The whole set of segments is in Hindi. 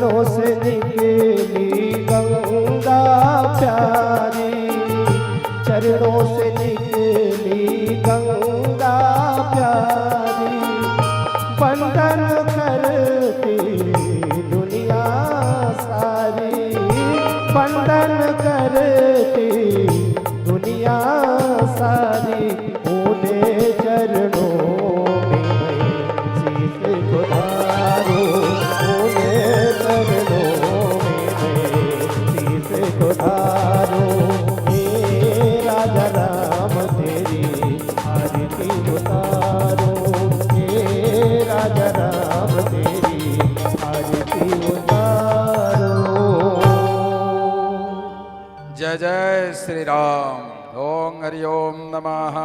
चरणों से निकली गंगा प्यारी, चरणों से निकली गंगा प्यारी, वंदन करती दुनिया सारी, वंदन करती दुनिया सारी, उन्हें चरणों में शीश गुधारो, उन्हें चरणों में शीश गुधारो। हे राजा राम तेरी आरती उतारो, हे राजा राम तेरी आरती उतारो। जय जय श्री राम। ओं हरि ओम नमः।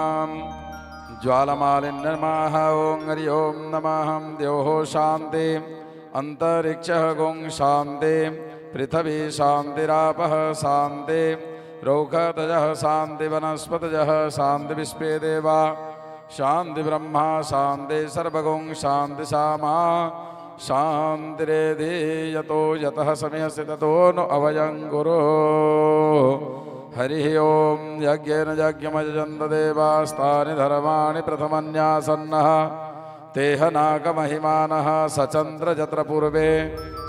ज्वालमालिन्य नमः। ओं हरि ओम नमः। द्योः शान्ति अंतरिक्षः गुं शान्ति पृथ्वी शान्तिरापः शान्ति रौखतजः शान्ति वनस्पतयः शान्ति विश्वे देवा शान्ति ब्रह्मा शान्ति सर्वगुं शान्ति सामा शान्तिरेधि यतो यतः समयस्य ततो नु अभयं गुरो। हरि ओम यज्ञेन यज्ञमयजन्त देवास्तानि धर्माणि प्रथमन्यासन्नः तेह नागमहिमानः सचन्द्र जत्र पूर्वे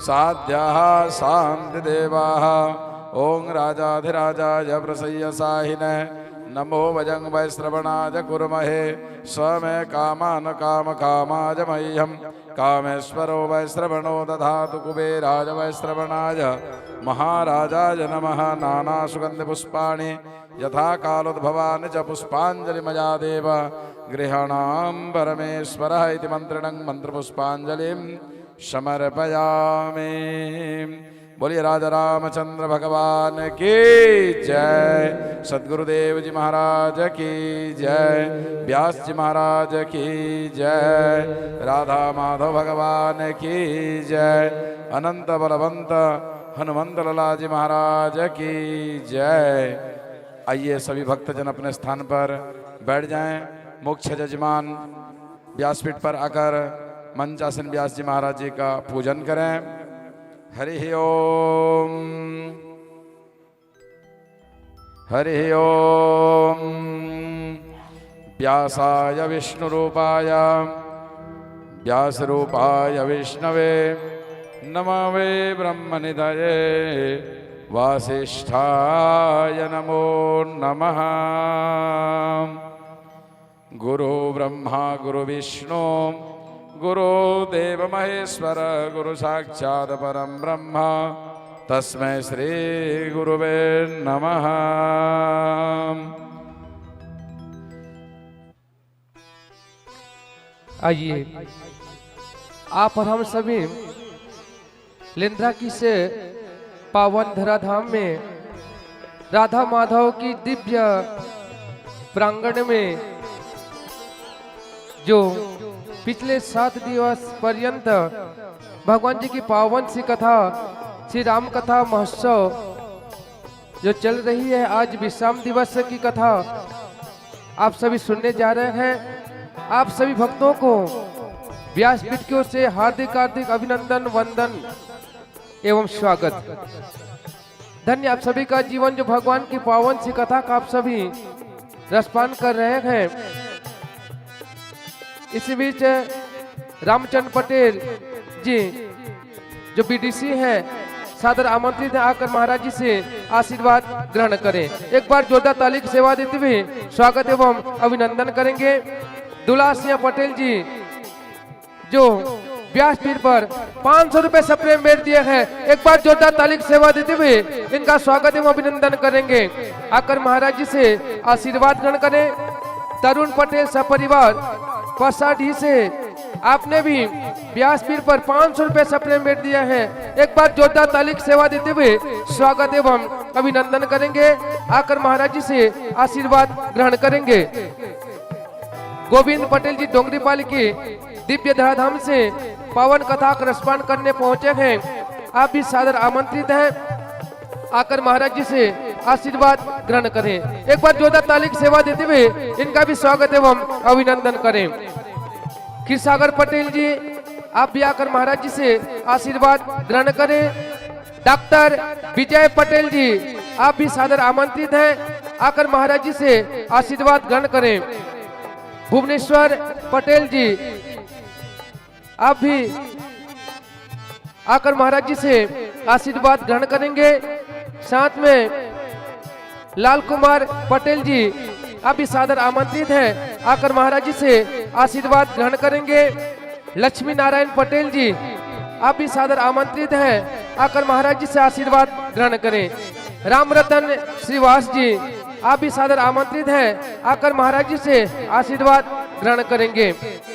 साध्याः शान्तिदेवाः। ओं राजाधिराजाय प्रसय्य साहिने नमो वजं वैश्रवणाय कुर्महे स्वमे कामान काम कामाय मह्यं कामेश्वरो वैश्रवणो दधातु कुबेराय वैश्रवणाय महाराजाय नमः। नाना सुगंधि पुष्पाणि यथा कालोद्भवानि च पुष्पाञ्जलिमया देव गृहाणां परमेश्वरः इति मंत्रिणं मंत्रपुष्पाञ्जलिं समर्पयामि। बोलिए राजा रामचंद्र भगवान की जय, सद्गुरुदेव जी महाराज की जय, व्यास जी महाराज की जय, राधा माधव भगवान की जय, अनंत बलवंत हनुमंत लला जी महाराज की जय। आइए सभी भक्तजन अपने स्थान पर बैठ जाएं। मुख्य जजमान व्यासपीठ पर आकर मंचासन व्यास जी महाराज जी का पूजन करें। हरि ओम हरि ओम। व्यासाय विष्णुरूपाय व्यासरूपाय विष्णवे नमवे ब्रह्मनिधये वासिष्ठाय नमो नमः। गुरु ब्रह्मा गुरु विष्णु गुरुदेव महेश्वर गुरु साक्षात् परम ब्रह्म तस्मै श्री गुरुवे नमः। आइए आप और हम सभी लिंद्राकी से पावन धराधाम में राधा माधव की दिव्य प्रांगण में जो पिछले 7 दिवस पर्यंत भगवान जी की पावन सी कथा श्री राम कथा महोत्सव जो चल रही है, आज विश्राम दिवस की कथा आप सभी सुनने जा रहे हैं। आप सभी भक्तों को व्यासपीठ की ओर से हार्दिक हार्दिक अभिनंदन वंदन एवं स्वागत। धन्य आप सभी का जीवन जो भगवान की पावन सी कथा का आप सभी रसपान कर रहे हैं। इसी बीच रामचंद्र पटेल जी जो बीडीसी हैं सादर आमंत्रित है, आकर महाराज जी से आशीर्वाद ग्रहण करें। एक बार जोरदार ताली की सेवा देते हुए स्वागत एवं अभिनंदन करेंगे। दुल्हा सिंह पटेल जी जो व्यासपीठ पर 500 रुपए सप्रेम भेज दिए हैं, एक बार जोरदार ताली की सेवा देते हुए इनका स्वागत एवं अभिनंदन करेंगे। आकर महाराज जी से आशीर्वाद ग्रहण करें। तरुण पटेल सपरिवार पसाढ़ी से आपने भी व्यासपीठ पर 500 रुपए सप्रेम भेज दिया है, एक बार जोरदार ताली की सेवा देते हुए स्वागत एवं अभिनंदन करेंगे। आकर महाराज जी से आशीर्वाद ग्रहण करेंगे। गोविंद पटेल जी डोंगरीपाल की दिव्य धराधाम से पावन कथा का रसपान करने पहुंचे हैं, आप भी सादर आमंत्रित हैं। आकर महाराज जी से आशीर्वाद ग्रहण करें। एक बार जोरदार ताली की सेवा देते हुए इनका भी स्वागत एवं अभिनंदन करें। खीरसागर पटेल जी आप भी आकर महाराज जी से आशीर्वाद ग्रहण करें। डॉक्टर विजय पटेल जी, आप भी सादर आमंत्रित हैं, आकर महाराज जी से आशीर्वाद ग्रहण करें। भुवनेश्वर पटेल जी, आप भी आकर महाराज जी से आशीर्वाद ग्रहण करेंगे। साथ में लाल कुमार पटेल जी, आप भी सादर आमंत्रित हैं, आकर महाराज जी से आशीर्वाद ग्रहण करेंगे। लक्ष्मी नारायण पटेल जी, आप भी सादर आमंत्रित हैं, आकर महाराज जी से आशीर्वाद ग्रहण करें। राम रतन श्रीवास जी, आप भी सादर आमंत्रित हैं, आकर महाराज जी से आशीर्वाद ग्रहण करेंगे।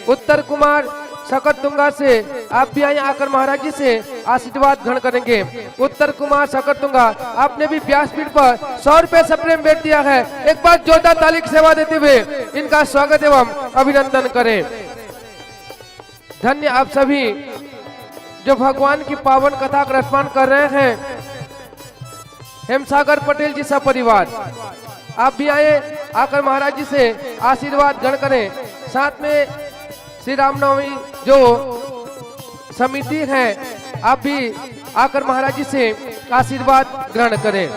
उत्तर कुमार सकरतुंगा से आप भी आए, आकर महाराज जी से आशीर्वाद ग्रहण करेंगे। उत्तर कुमार सकरतुंगा, आपने भी व्यासपीठ पर 100 रुपए से प्रेम भेंट दिया है। एक बार जोरदार ताली की सेवा देते हुए इनका स्वागत एवं अभिनंदन करें। धन्य आप सभी जो भगवान की पावन कथा का रसपान कर रहे हैं। हेमसागर पटेल जी सपरिवार, आप भी आए, आकर महाराज जी से आशीर्वाद ग्रहण करें। साथ में श्री रामनवमी जो समिति है, आप भी आकर महाराज जी से आशीर्वाद ग्रहण करें।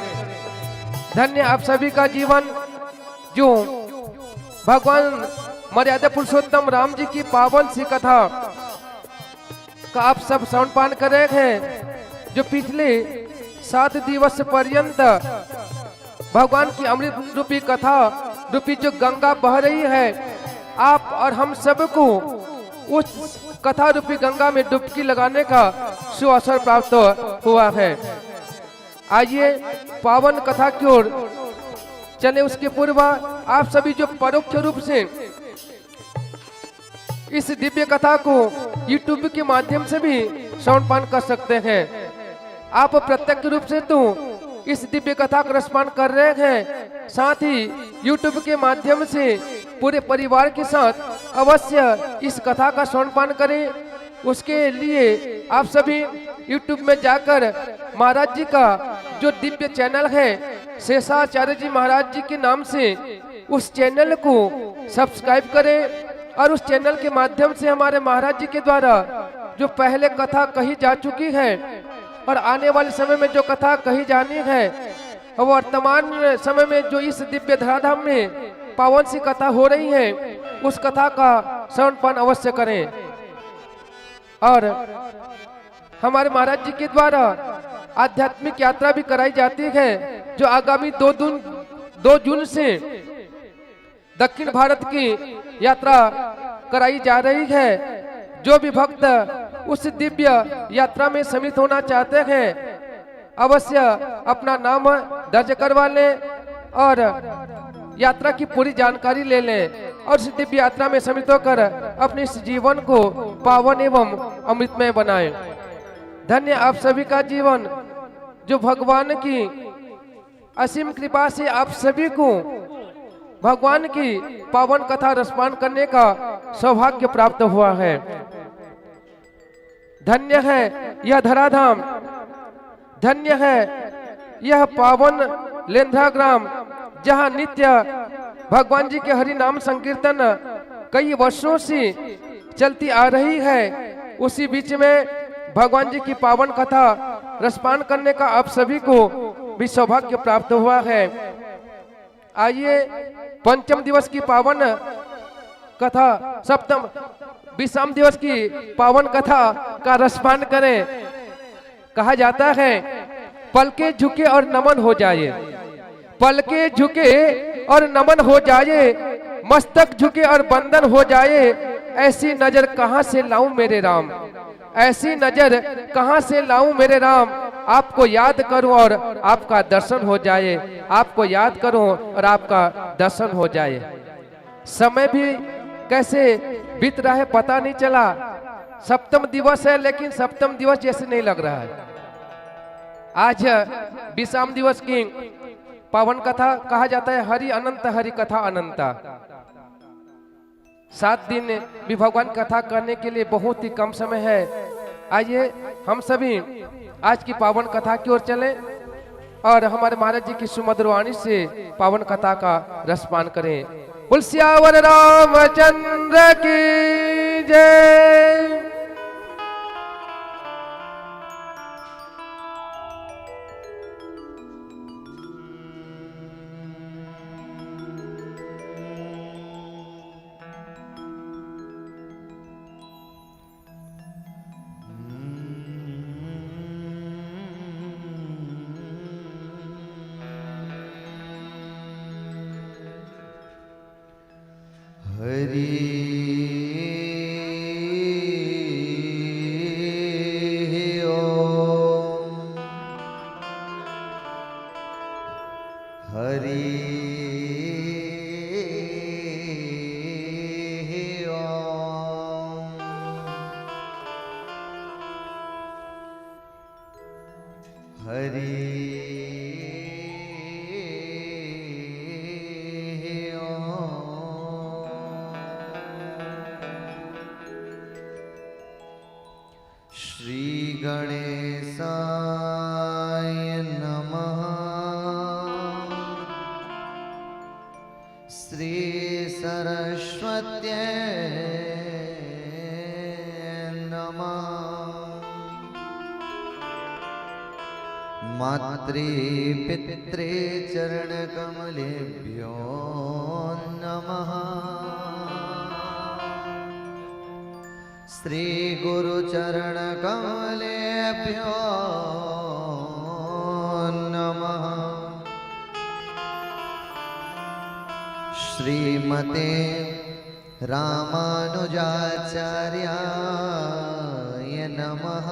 धन्य आप सभी का जीवन जो भगवान मर्यादा पुरुषोत्तम राम जी की पावन सी कथा का आप सब श्रवणपान कर रहे हैं। जो पिछले 7 दिवस पर्यंत भगवान की अमृत रूपी कथा रूपी जो गंगा बह रही है, आप और हम सबको उस कथा रूपी गंगा में डुबकी लगाने का सुअवसर प्राप्त हुआ है। आइए पावन कथा की ओर चले। उसके पूर्व आप सभी जो परोक्ष रूप से इस दिव्य कथा को YouTube के माध्यम से भी श्रवणपान कर सकते हैं। आप प्रत्यक्ष रूप से तो इस दिव्य कथा का रसपान कर रहे हैं, साथ ही YouTube के माध्यम से पूरे परिवार के साथ अवश्य इस कथा का श्रवणपान करें। उसके लिए आप सभी YouTube में जाकर महाराज जी का जो दिव्य चैनल है शेषाचार्य जी महाराज जी के नाम से, उस चैनल को सब्सक्राइब करें और उस चैनल के माध्यम से हमारे महाराज जी के द्वारा जो पहले कथा कही जा चुकी है और आने वाले समय में जो कथा कही जानी है, वर्तमान समय में जो इस दिव्य धराधाम में पावन सी कथा हो रही है, उस कथा का श्रवणपान अवश्य करें। और हमारे महाराज जी के द्वारा आध्यात्मिक यात्रा भी कराई जाती है, जो आगामी 2 जून से दक्षिण भारत की यात्रा कराई जा रही है। जो भी भक्त उस दिव्य यात्रा में सम्मिलित होना चाहते हैं, अवश्य अपना नाम दर्ज करवा लें और यात्रा की पूरी जानकारी ले लें और इस दिव्य यात्रा में सम्मिलित होकर अपने इस जीवन को पावन एवं अमृतमय बनाएं। धन्य आप सभी का जीवन जो भगवान की असीम कृपा से आप सभी को भगवान की पावन कथा रसपान करने का सौभाग्य प्राप्त हुआ है। धन्य है यह धराधाम, धन्य है यह पावन लेंद्रा ग्राम, जहाँ नित्य भगवान जी के हरि नाम संकीर्तन कई वर्षों से चलती आ रही है। उसी बीच में भगवान जी की पावन कथा रसपान करने का आप सभी को भी सौभाग्य प्राप्त हुआ है। आइए पंचम दिवस की पावन कथा, सप्तम विषम दिवस की पावन कथा का रसपान करें। कहा जाता है पलके झुके और नमन हो जाए, पलके झुके और नमन हो जाए, मस्तक झुके और बंधन हो जाए। ऐसी नजर कहां से लाऊं मेरे राम, ऐसी नजर कहां से लाऊं मेरे राम। आपको याद करूं और आपका दर्शन हो जाए, आपको याद करूं और आपका दर्शन हो जाए। समय भी कैसे बीत रहा है पता नहीं चला। सप्तम दिवस है लेकिन सप्तम दिवस जैसे नहीं लग रहा है। आज विषम दिवस की पावन कथा कहा जाता है हरि अनंत हरि कथा अनंता। 7 दिन भी भगवान कथा करने के लिए बहुत ही कम समय है। आइए हम सभी आज की पावन कथा की ओर चलें और हमारे महाराज जी की सुमधुर वाणी से पावन कथा का रसपान करें। बोल सियावर रामचंद्र की जय। श्री गणेशाय नमः। श्री सरस्वत्यै नमः। मात्रे पित्रे चरणकमलेभ्यो नमः। श्री गुरुचरणकमलेभ्यो नमः। श्रीमते रामानुजाचार्याय नमः।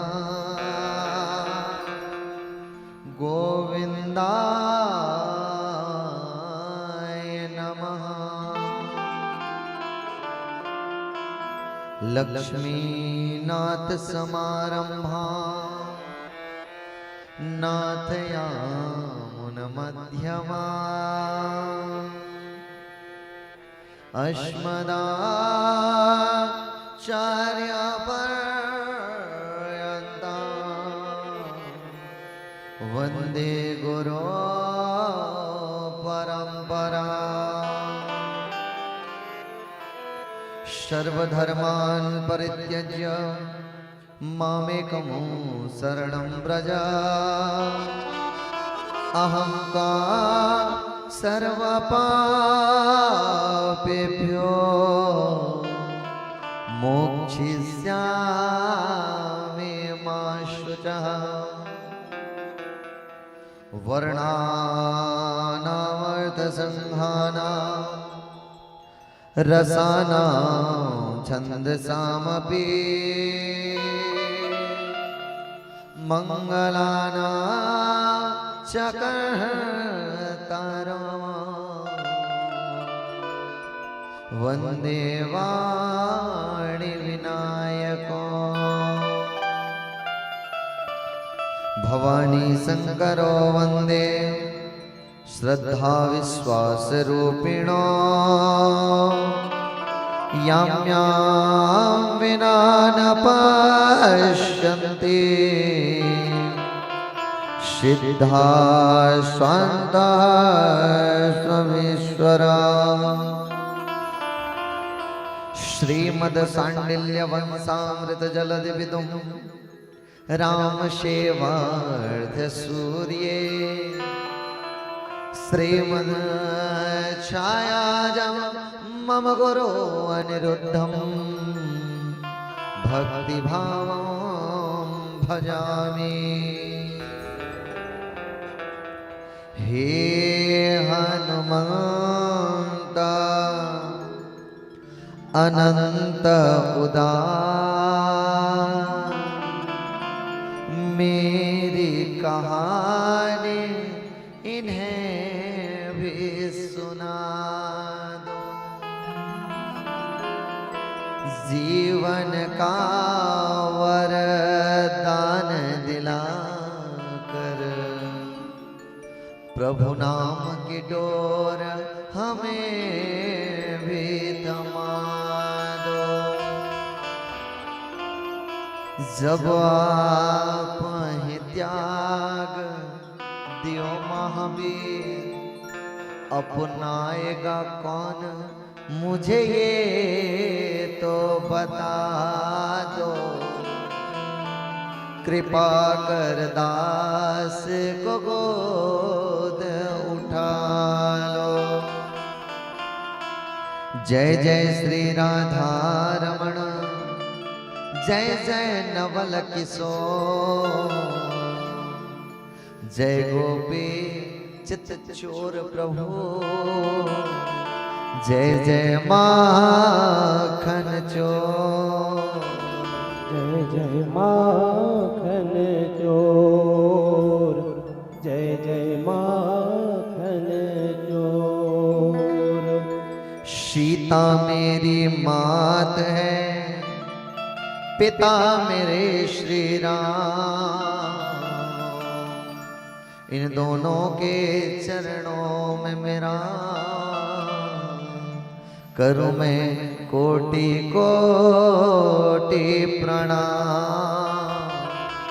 गोविन्दाय नमः। लक्ष्मीनाथ समारंभा नाथयामुन मध्यमा अस्मदाचार्यपर्यन्ता वन्दे गुरो परम्परा। सर्वधर्मान् परित्यज्य मामेकं शरणं व्रज। अहं सर्वपापेभ्यो मोक्षयिष्यामि मा शुचः। वर्णानामर्थसंहानां रसानां छन्दसामपि मंगलानां च कर्तारम् वन्दे वाणि विनायको। भवानी शंकरो वन्दे श्रद्धा विश्वास रूपिणो। यां यां विना न पश्यन्ति सिद्धा स्वान्ताः स्वमीश्वरा। श्रीमद्शाण्डिल्यवंशामृतजलधिविदुं रामसेवार्थसूर्ये श्रीमद् छायाजं मम गुरो अनिरुद्धं भक्तिभावं भजामि। हे हनुमन्त अनंत उदार मेरी कहानी इन्हें भी सुना दो। जीवन का वरदान दिलाकर प्रभु नाम की डोर हमें भी थमा दो। जब आप ही त्याग दियो महावीर अपनाएगा कौन मुझे ये तो बता दो। कृपा कर दास को गोद उठा लो। जय जय श्री राधा रमण जय जय नवल किशोर। जय गोपी चित चोर प्रभु जय जय माखन चोर, जय जय माखन चोर, जय जय माखन चोर। सीता मेरी मात है, पिता मेरे श्री राम, इन दोनों के चरणों में मेरा करूं मैं कोटि कोटि प्रणाम।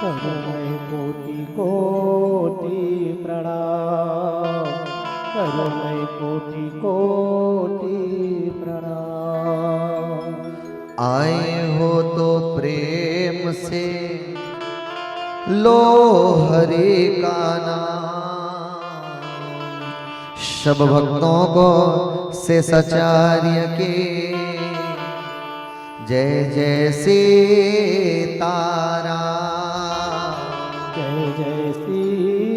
करूं मैं कोटि कोटि प्रणाम, करूं मैं कोटि कोटि प्रणाम। आए हो तो प्रेम से लो हरि का नाम, सब भक्तों को शेषाचार्य के जय जय सीताराम, जय जय सीताराम,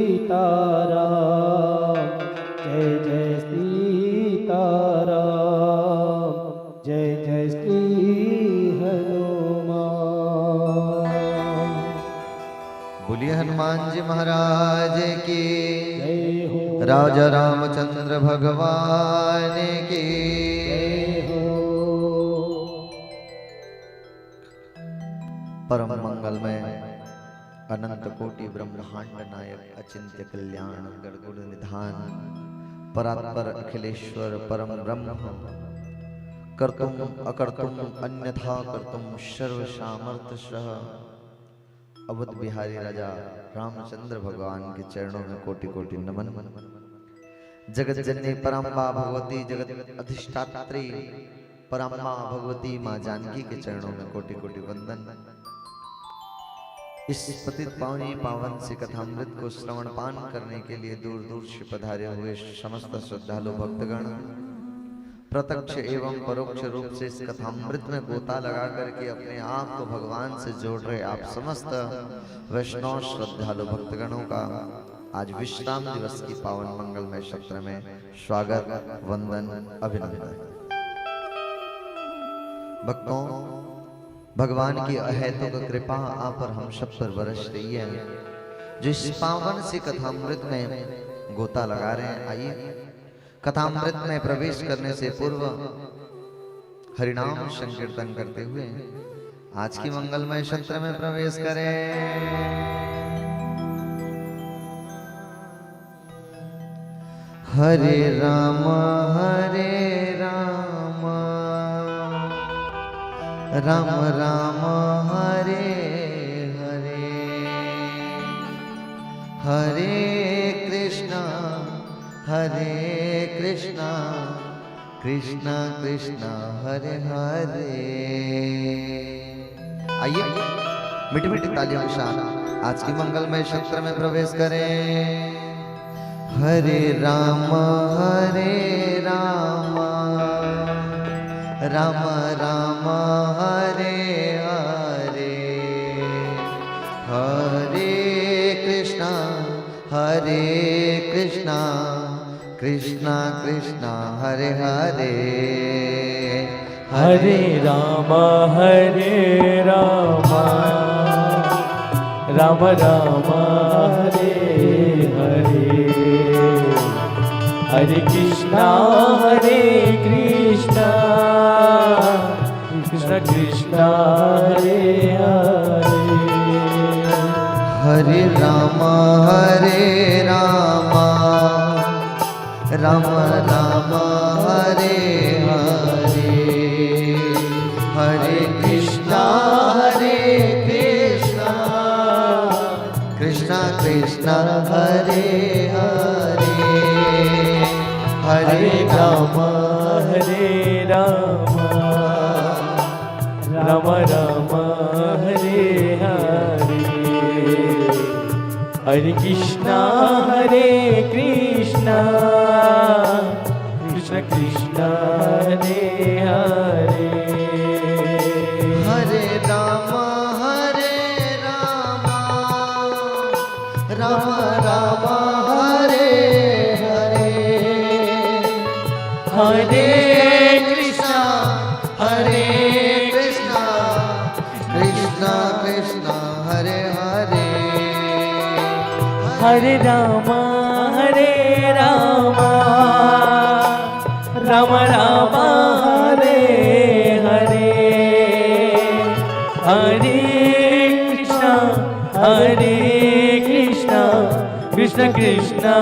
जय जय सीताराम, जय जय श्री हनुमान। बोलिए हनुमान जी महाराज की, जय हो, राजा रामचंद्र भगवान की। जय हो। परम मंगलमय अनंत कोटि ब्रह्मांड नायक अचिंत्य कल्याण गणगुण निधान परात्पर अखिलेश्वर परम ब्रह्म कर्तुम अकर्तुम अन्यथा कर्तुम सर्व सामर्थ्य सह अवध बिहारी राजा रामचंद्र भगवान के चरणों में कोटि कोटि नमन। जगत जननी परम्बा भगवती जगत अधिष्ठात्री परम्बा भगवती माँ जानकी के चरणों में कोटि कोटि वंदन। इस पतित पावनी पावन से कथामृत को श्रवण पान करने के लिए दूर दूर से पधारे हुए समस्त श्रद्धालु भक्तगण प्रत्यक्ष एवं परोक्ष रूप से इस कथामृत में गोता लगा करके अपने आप को भगवान से जोड़ रहे आप समस्त वैष्णव श्रद्धालु भक्तगणों का आज विश्राम दिवस की पावन मंगलमय सत्र में स्वागत वंदन अभिनंदन। भक्तों, भगवान की अहेतुक कृपा आप और हम सब पर बरस रही है। जो इस पावन से कथामृत में गोता लगा रहे हैं, आइए कथामृत में प्रवेश करने से पूर्व हरिनाम संकीर्तन करते हुए आज की मंगलमय सत्र में प्रवेश करें। हरे राम राम राम हरे हरे, हरे कृष्णा कृष्णा कृष्णा हरे हरे। आइए मीठी मीठी तालियों के साथ आज की मंगलमय सत्र में प्रवेश करें। हरे राम राम राम हरे हरे, हरे कृष्णा कृष्णा कृष्णा हरे हरे, हरे राम राम राम हरे हरे, हरे कृष्णा कृष्णा कृष्णा हरे हरे। हरे राम राम राम हरे हरे, हरे कृष्णा कृष्णा कृष्णा हरे हरे, हरे राम राम राम हरे हरे, हरे कृष्णा कृष्णा कृष्णा हरे हरे। हरे राम राम राम हरे हरे, हरे हरे राम राम राम हरे हरे हरे कृष्ण कृष्ण कृष्ण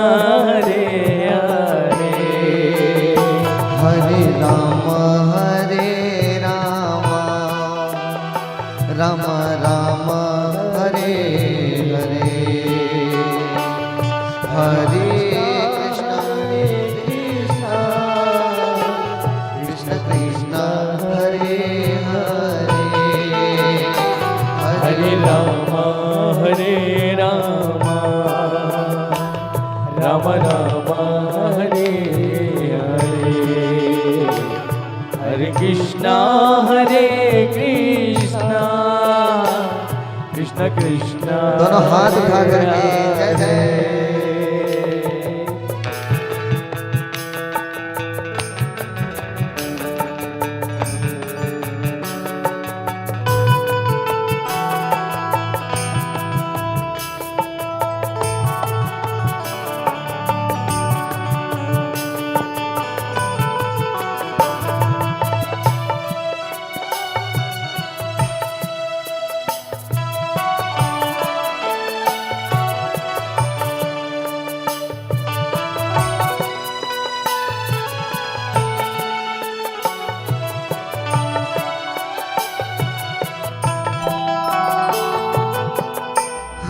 हरे हरे हरे राम राम राम हरे हरे हरे कृष्ण कृष्ण कृष्ण हरे हरे हरे राम राम राम हरे हरे हरे कृष्ण कृष्ण कृष्ण दोनों हाथ उठा करके जय जय।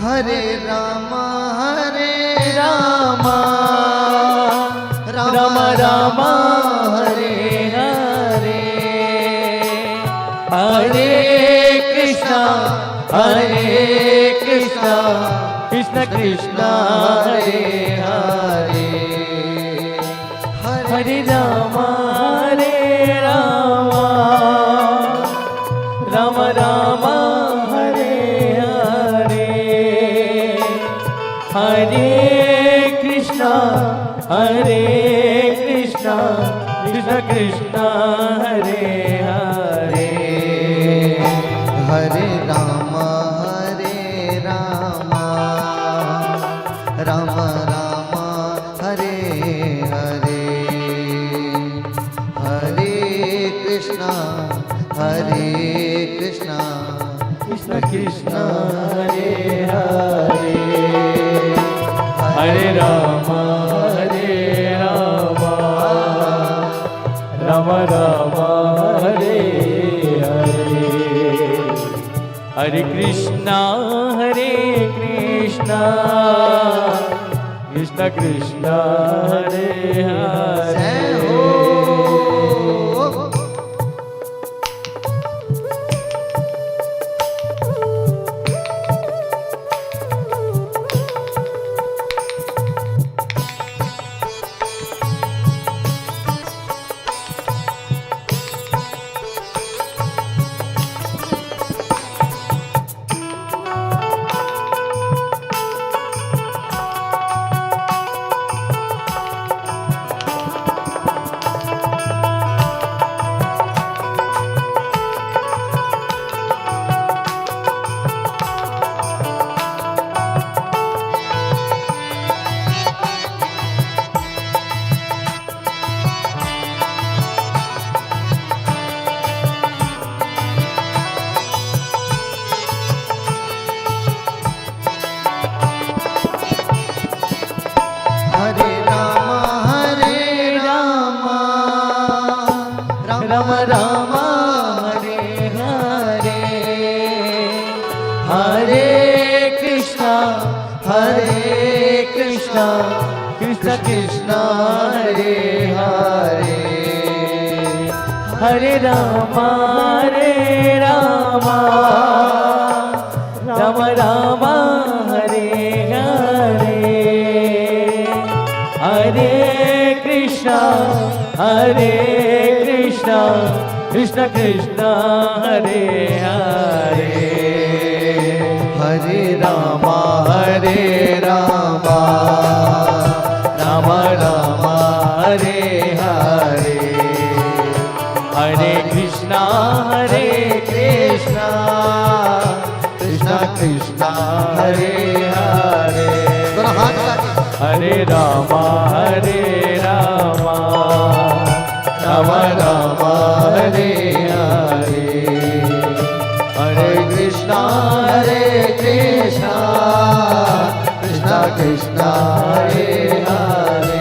हरे राम राम राम हरे हरे हरे कृष्ण कृष्ण कृष्ण हरे हरे हरे राम राम राम हरे हरे हरे कृष्ण कृष्ण कृष्ण हरे हरे हरे राम राम राम हरे हरे हरे कृष्ण कृष्ण कृष्ण हरे हरे हरे राम राम राम हरे हरे हरे कृष्ण कृष्ण कृष्ण हरे हरे जय हो। राम राम हरे हरे हरे कृष्ण कृष्ण कृष्ण हरे हरे हरे राम राम राम हरे हरे हरे कृष्ण कृष्ण कृष्ण हरे हरे हरे राम राम राम हरे हरे हरे कृष्ण कृष्ण कृष्ण हरे हरे दोनों हाथ हाथ उठा के हरे रामा राम राम हरे हरे हरे कृष्णा कृष्णा कृष्णा हरे हरे।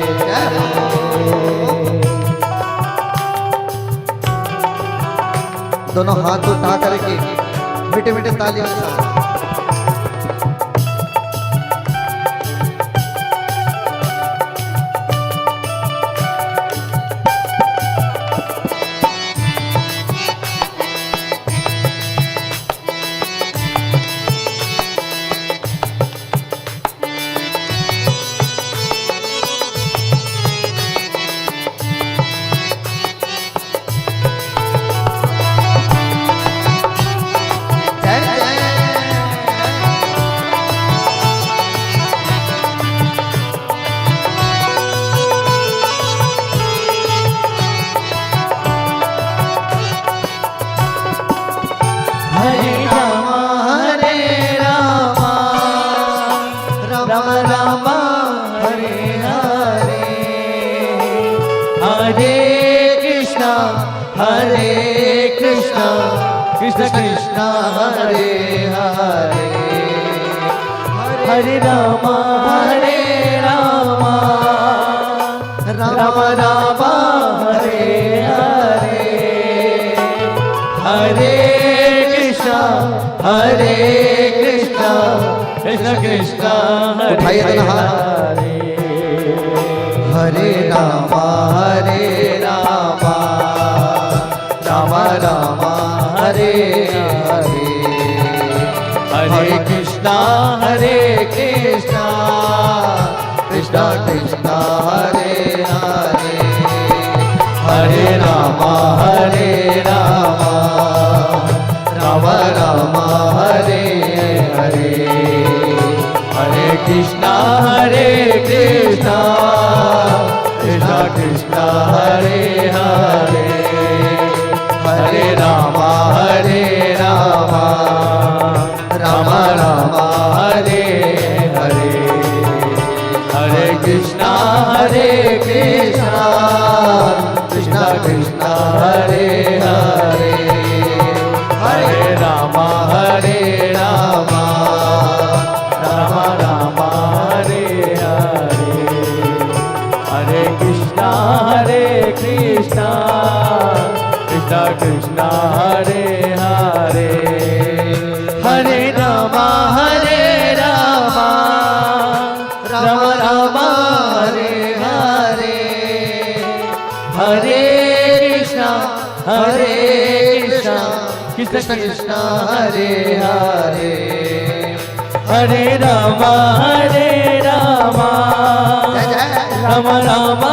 दोनों हाथ उठा करके मीठे मीठे तालियों के साथ कृष्ण कृष्ण हरे हरे हरे राम राम राम हरे हरे हरे कृष्ण कृष्ण कृष्ण उठाइए दोनों हाथ। हरे हरे राम राम राम हरे हरे हरे कृष्णा कृष्णा कृष्णा हरे हरे हरे राम राम राम हरे हरे हरे कृष्णा कृष्णा कृष्णा हरे हरे हरे राम राम राम हरे हरे हरे कृष्णा कृष्णा कृष्णा हरे हरे हरे राम राम राम हरे हरे हरे कृष्णा कृष्णा कृष्णा हरे हरे हरे राम राम राम हरे हरे हरे कृष्णा कृष्ण कृष्ण हरे हरे हरे राम राम राम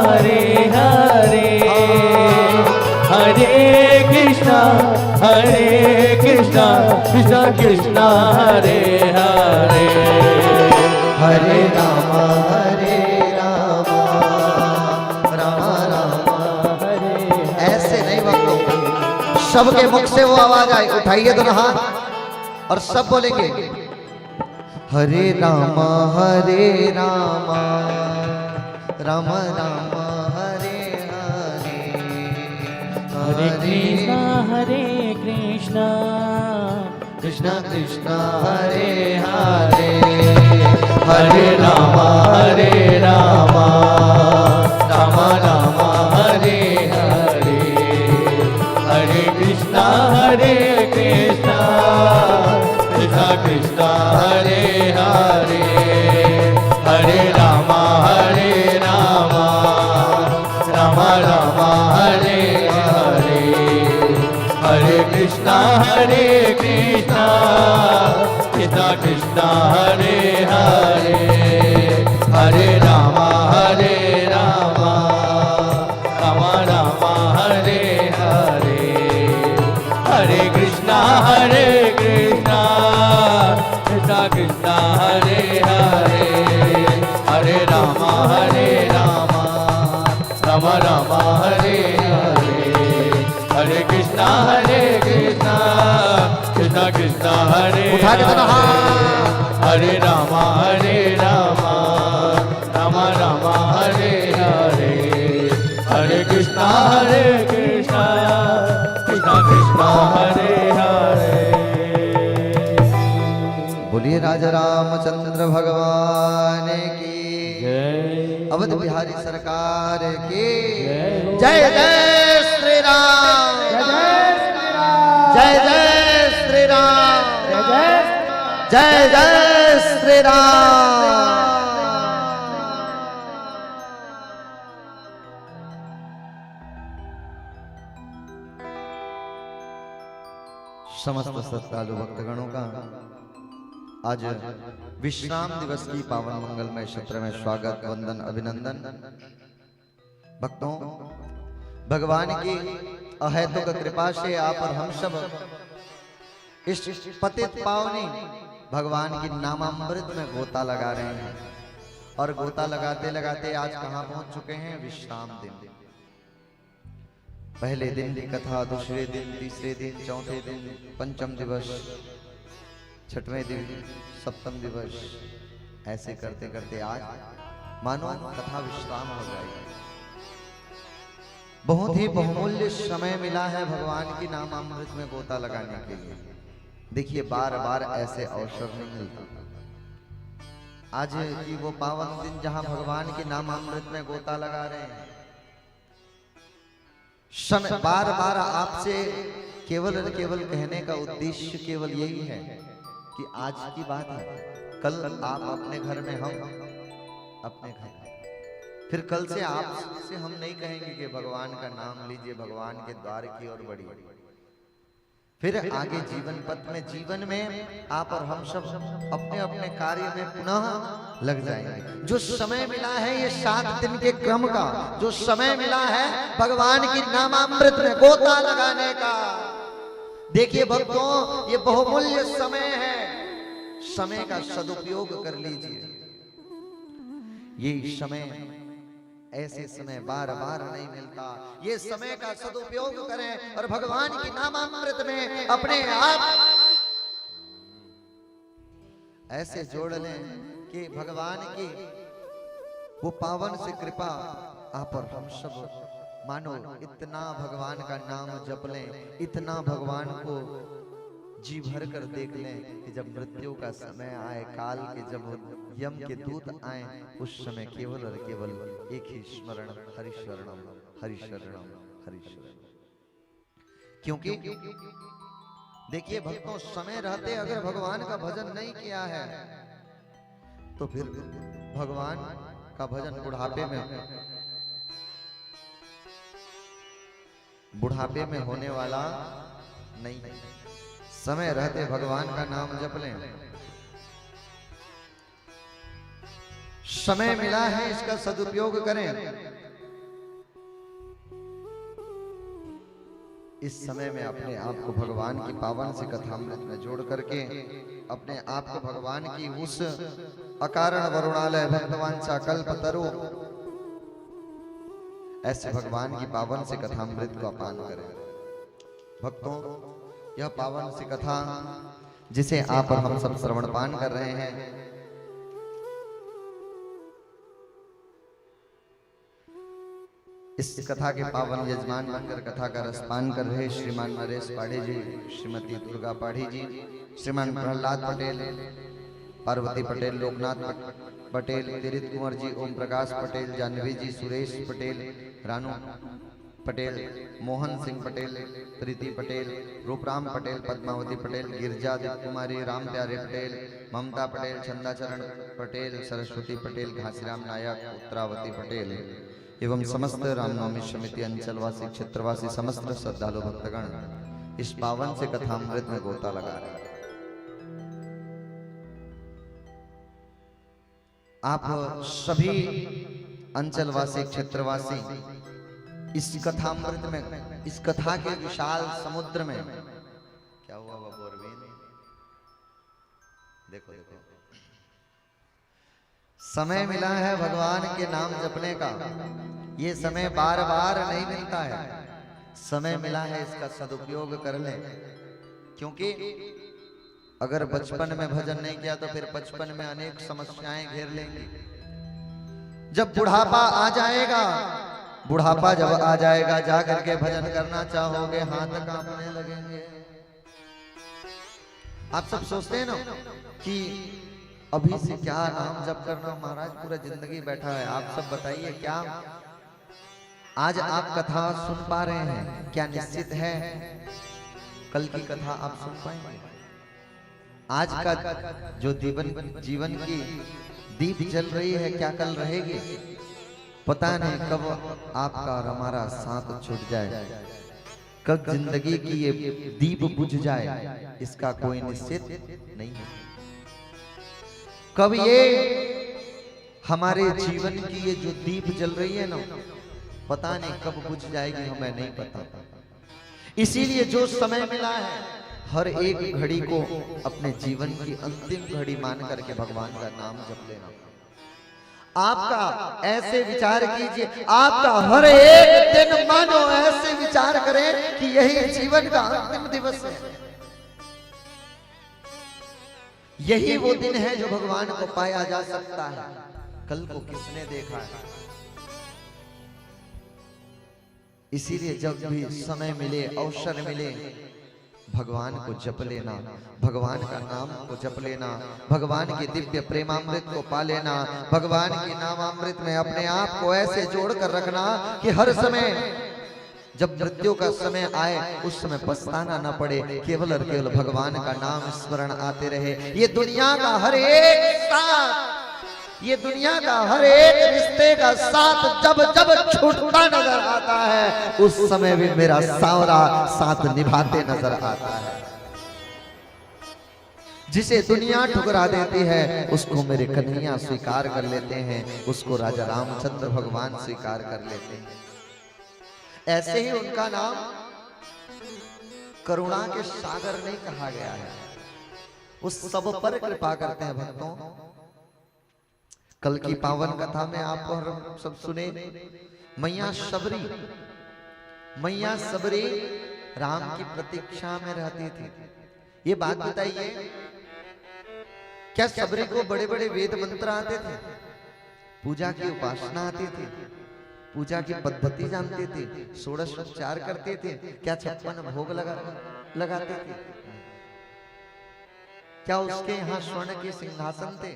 हरे हरे हरे कृष्णा कृष्ण कृष्ण हरे हरे हरे राम राम हरे ऐसे नहीं बकलो, सबके मुख से वो आवाज आए। उठाइए दोनों हाथ और सब बोलेंगे हरे राम राम राम हरे हरे हरे कृष्णा कृष्ण कृष्ण हरे हरे हरे राम राम राम हरे हरे हरे कृष्णा कृष्ण कृष्ण हरे हरे हरे राम राम राम हरे हरे हरे कृष्णा कृष्ण कृष्ण हरे हरे हरे राम राम राम हरे हरे हरे कृष्णा कृष्ण कृष्ण हरे हरे हरे राम राम राम हरे हरे हरे कृष्णा कृष्ण कृष्ण हरे उठा के दोनों हाथ। हरे राम कृष्णा कृष्णा कृष्णा हरे हरे। बोलिए राजा रामचंद्र भगवान की जय। अवध बिहारी सरकार की जय जय श्री राम जय जय श्री राम जय जय श्री राम। समस्त श्रद्धालु भक्तगणों का आज विश्राम दिवस की पावन मंगलमय सत्र में स्वागत वंदन अभिनंदन। भक्तों, भगवान की अहेतुक कृपा से आप और हम सब इस पतित पावनी भगवान की नामामृत में गोता लगा रहे हैं और गोता लगाते लगाते आज कहां पहुंच चुके हैं? विश्राम दिन। पहले दिन की कथा, दूसरे दिन, तीसरे दिन, चौथे दिन, पंचम दिवस, छठवें दिन, सप्तम दिवस, ऐसे करते करते आज मानो कथा विश्राम हो जाएगी। बहुत ही बहुमूल्य समय मिला है भगवान की नामामृत में गोता लगाने के लिए। देखिए, बार बार ऐसे अवसर नहीं मिलता। आज की वो पावन दिन जहां भगवान की नामामृत में गोता लगा रहे हैं, समय बार बार आपसे केवल और केवल कहने का उद्देश्य केवल यही है कि आज की बात है, कल आप अपने घर में, हम अपने घर, फिर कल से आपसे हम नहीं कहेंगे कि भगवान का नाम लीजिए, भगवान के द्वार की ओर बढ़िए। फिर आगे जीवन पथ में, जीवन में आप और हम सब अपने अपने कार्य में पुनः लग जाएंगे। जो समय मिला है ये 7 दिन के क्रम का, जो समय मिला है भगवान की नामामृत में गोता लगाने का, देखिए भक्तों, ये बहुमूल्य समय है। समय का सदुपयोग कर लीजिए। ये समय, ऐसे समय बार बार नहीं मिलता। ये समय का सदुपयोग करें और भगवान की नामामृत में अपने आप ऐसे जोड़ लें कि भगवान की वो पावन से कृपा आप और हम सब मानो इतना भगवान का नाम जप लें, इतना भगवान को जी भर कर देख लें कि जब मृत्यु का समय आए, काल के जब यम के दूत आए, उस समय केवल और केवल एक ही स्मरण, हरिशरणम हरिशरणम हरिशरणम। क्योंकि देखिए भक्तों, समय रहते अगर भगवान का भजन नहीं किया है तो फिर भगवान का भजन बुढ़ापे में होने वाला नहीं। समय रहते भगवान का नाम जप लें। समय मिला है, इसका सदुपयोग करें। इस समय में अपने आप को भगवान की पावन सी कथामृत में जोड़ करके अपने आप को भगवान की उस अकारण वरुणालय भक्तवांछा कल्पतरु ऐसे भगवान की पावन सी कथामृत को अपान करें। भक्तों, यह पावन सी कथा जिसे आप और हम सब श्रवण पान कर रहे हैं, इस कथा के पावन यजमान बनकर कथा का रसपान कर रहे श्रीमान नरेश पाढ़ी जी, श्रीमती दुर्गा पाढ़ी जी, श्रीमान प्रहलाद पटेल, पार्वती पटेल, लोकनाथ पटेल, तीर्थ कुंवर जी, ओम प्रकाश पटेल, जानवी जी, सुरेश पटेल, रानू पटेल, मोहन सिंह पटेल, प्रीति पटेल, रूपराम पटेल, पद्मावती पटेल, गिरजा कुमारी, राम प्यारे पटेल, ममता पटेल, चंदाचरण पटेल, सरस्वती पटेल, घासीराम नायक, उत्तरावती पटेल एवं समस्त रामनवमी समिति अंचलवासी, क्षेत्रवासी, समस्त श्रद्धालु भक्तगण इस पावन से कथामृत में गोता लगा रहे हैं। आप सभी अंचलवासी, क्षेत्रवासी इस कथामृत में, इस कथा के विशाल समुद्र में, क्या हुआ बाबू अरविंद? देखो देखो, समय मिला है भगवान के नाम जपने का। ये समय बार बार नहीं मिलता है। समय मिला है, इसका सदुपयोग कर लें। क्योंकि अगर बचपन में भजन नहीं किया तो फिर बचपन में अनेक समस्याएं घेर लेंगी। जब बुढ़ापा आ जाएगा बुढ़ापा जब आ जाएगा, जा करके भजन करना चाहोगे, हाथ कांपने लगेंगे। आप सब सोचते हैं ना कि अभी से क्या नाम जप करना, महाराज पूरा जिंदगी बैठा है। आप सब बताइए, क्या आज आप कथा सुन पा रहे हैं? क्या निश्चित है कल की कथा आप सुन पाएंगे? आज का जो जीवन की दीप जल रही है, क्या कल रहेगी? पता नहीं कब आपका और हमारा साथ छूट जाए, कब जिंदगी की ये दीप बुझ जाए, इसका कोई निश्चित नहीं है। कब ये हमारे जीवन की ये जो दीप जल रही है ना, पता नहीं कब बुझ जाएगी, हमें नहीं पता। इसीलिए जो समय मिला है, हर एक घड़ी को अपने जीवन की अंतिम घड़ी मान करके भगवान का नाम जप लेना। आपका ऐसे विचार कीजिए, आपका हर एक दिन मानो ऐसे विचार करें कि यही जीवन का अंतिम दिवस है। यही वो दिन है जो भगवान को पाया जा सकता है। कल को किसने देखा है? इसीलिए जब भी समय मिले, अवसर मिले, भगवान को जप लेना, भगवान का नाम को जप लेना, भगवान के दिव्य प्रेमामृत को पा लेना, भगवान के नामामृत में अपने आप को ऐसे जोड़ कर रखना कि हर समय जब मृत्यु का समय आए, उस समय पछताना न पड़े, केवल और केवल भगवान का नाम स्मरण आते रहे। ये दुनिया का हर एक साथ, ये दुनिया का हर एक रिश्ते का साथ जब जब छूटता नजर आता है, उस समय भी मेरा सावरा साथ निभाते नजर आता है। जिसे दुनिया ठुकरा देती है, उसको मेरे कन्हैया स्वीकार कर लेते हैं, उसको राजा रामचंद्र भगवान स्वीकार कर लेते हैं। ऐसे ही उनका नाम करुणा के सागर नहीं कहा गया है, उस सब पर कृपा करते हैं भक्तों। कल की पावन कथा में आप और सब सुने, मैया सबरी राम की प्रतीक्षा में रहती थी। ये बात बताइए, क्या सबरी को बड़े बड़े वेद मंत्र आते थे? पूजा की उपासना आती थी? पूजा की पद्धति जानते थे? षोडश उपचार करते थे? क्या 56 भोग लगाते थे? क्या उसके यहाँ स्वर्ण के सिंहासन थे?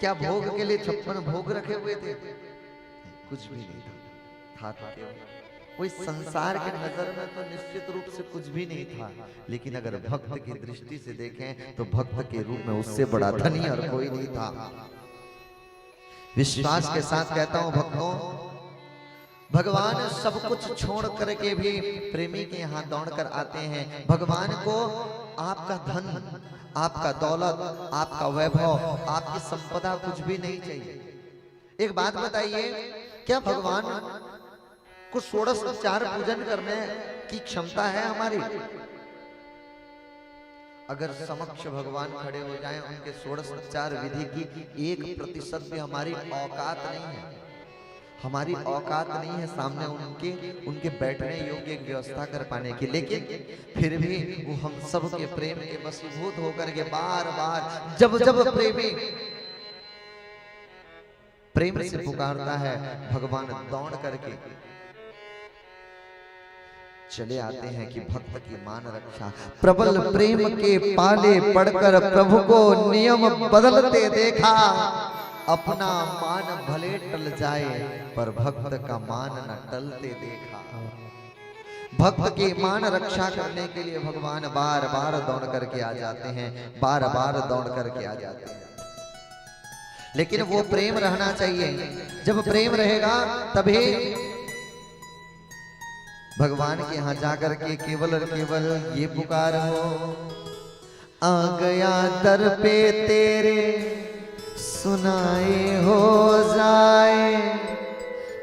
क्या भोग के लिए 56 भोग रखे हुए थे? कुछ भी नहीं था। कोई संसार के नजर में तो निश्चित रूप से कुछ भी नहीं था, लेकिन अगर भक्त की दृष्टि से देखें तो भक्त के रूप में उससे बड़ा धनी और कोई नहीं था। विश्वास के साथ कहता हूं भक्तों, भगवान सब कुछ छोड़ करके भी प्रेमी के यहाँ दौड़ कर आते हैं। भगवान को आपका धन, आपका दौलत, आपका वैभव, आपकी संपदा कुछ भी नहीं चाहिए। एक बात बताइए, क्या भगवान को षोडश उपचार पूजन करने की क्षमता है हमारी? अगर समक्ष भगवान खड़े हो जाएं, उनके षोडश उपचार विधि की 1% भी हमारी औकात नहीं है। हमारी औकात नहीं है सामने उनके बैठने योग्य एक व्यवस्था कर पाने की, लेकिन फिर भी वो हम सब के प्रेम के वशीभूत होकर के बार बार जब जब प्रेमी प्रेम से पुकारता है, भगवान दौड़ करके चले आते हैं कि भक्त की मान रक्षा। प्रबल प्रेम के पाले पड़कर प्रभु को नियम बदलते देखा, अपना मान भले टल जाए पर भक्त का मान न टलते देखा। भक्त की मान रक्षा करने के लिए भगवान बार बार दौड़ करके आ जाते हैं, बार बार दौड़ करके आ जाते हैं। लेकिन वो प्रेम रहना चाहिए। जब प्रेम रहेगा तभी भगवान के यहाँ जाकर के केवल और केवल ये पुकार हो, आ गया दर पे तेरे सुनाए हो जाए,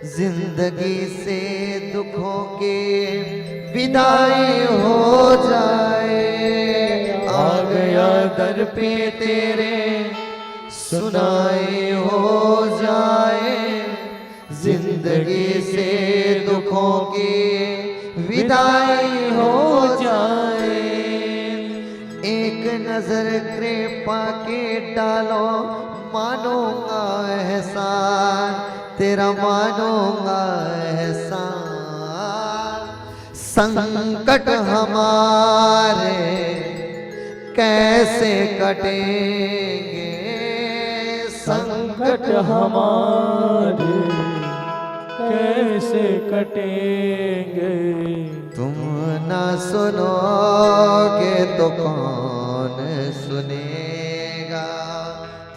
जिंदगी से दुखों के विदाई हो जाए। आ गया दर पे तेरे सुनाए हो जाए, जिंदगी से दुखों की विदाई हो जाए। एक एक नजर कृपा के डालो, मानूंगा एहसान तेरा, मानूंगा एहसान। संकट हमारे कैसे कटेंगे, संकट हमारे कैसे कटेंगे। तुम ना सुनोगे तो कौन सुनेगा,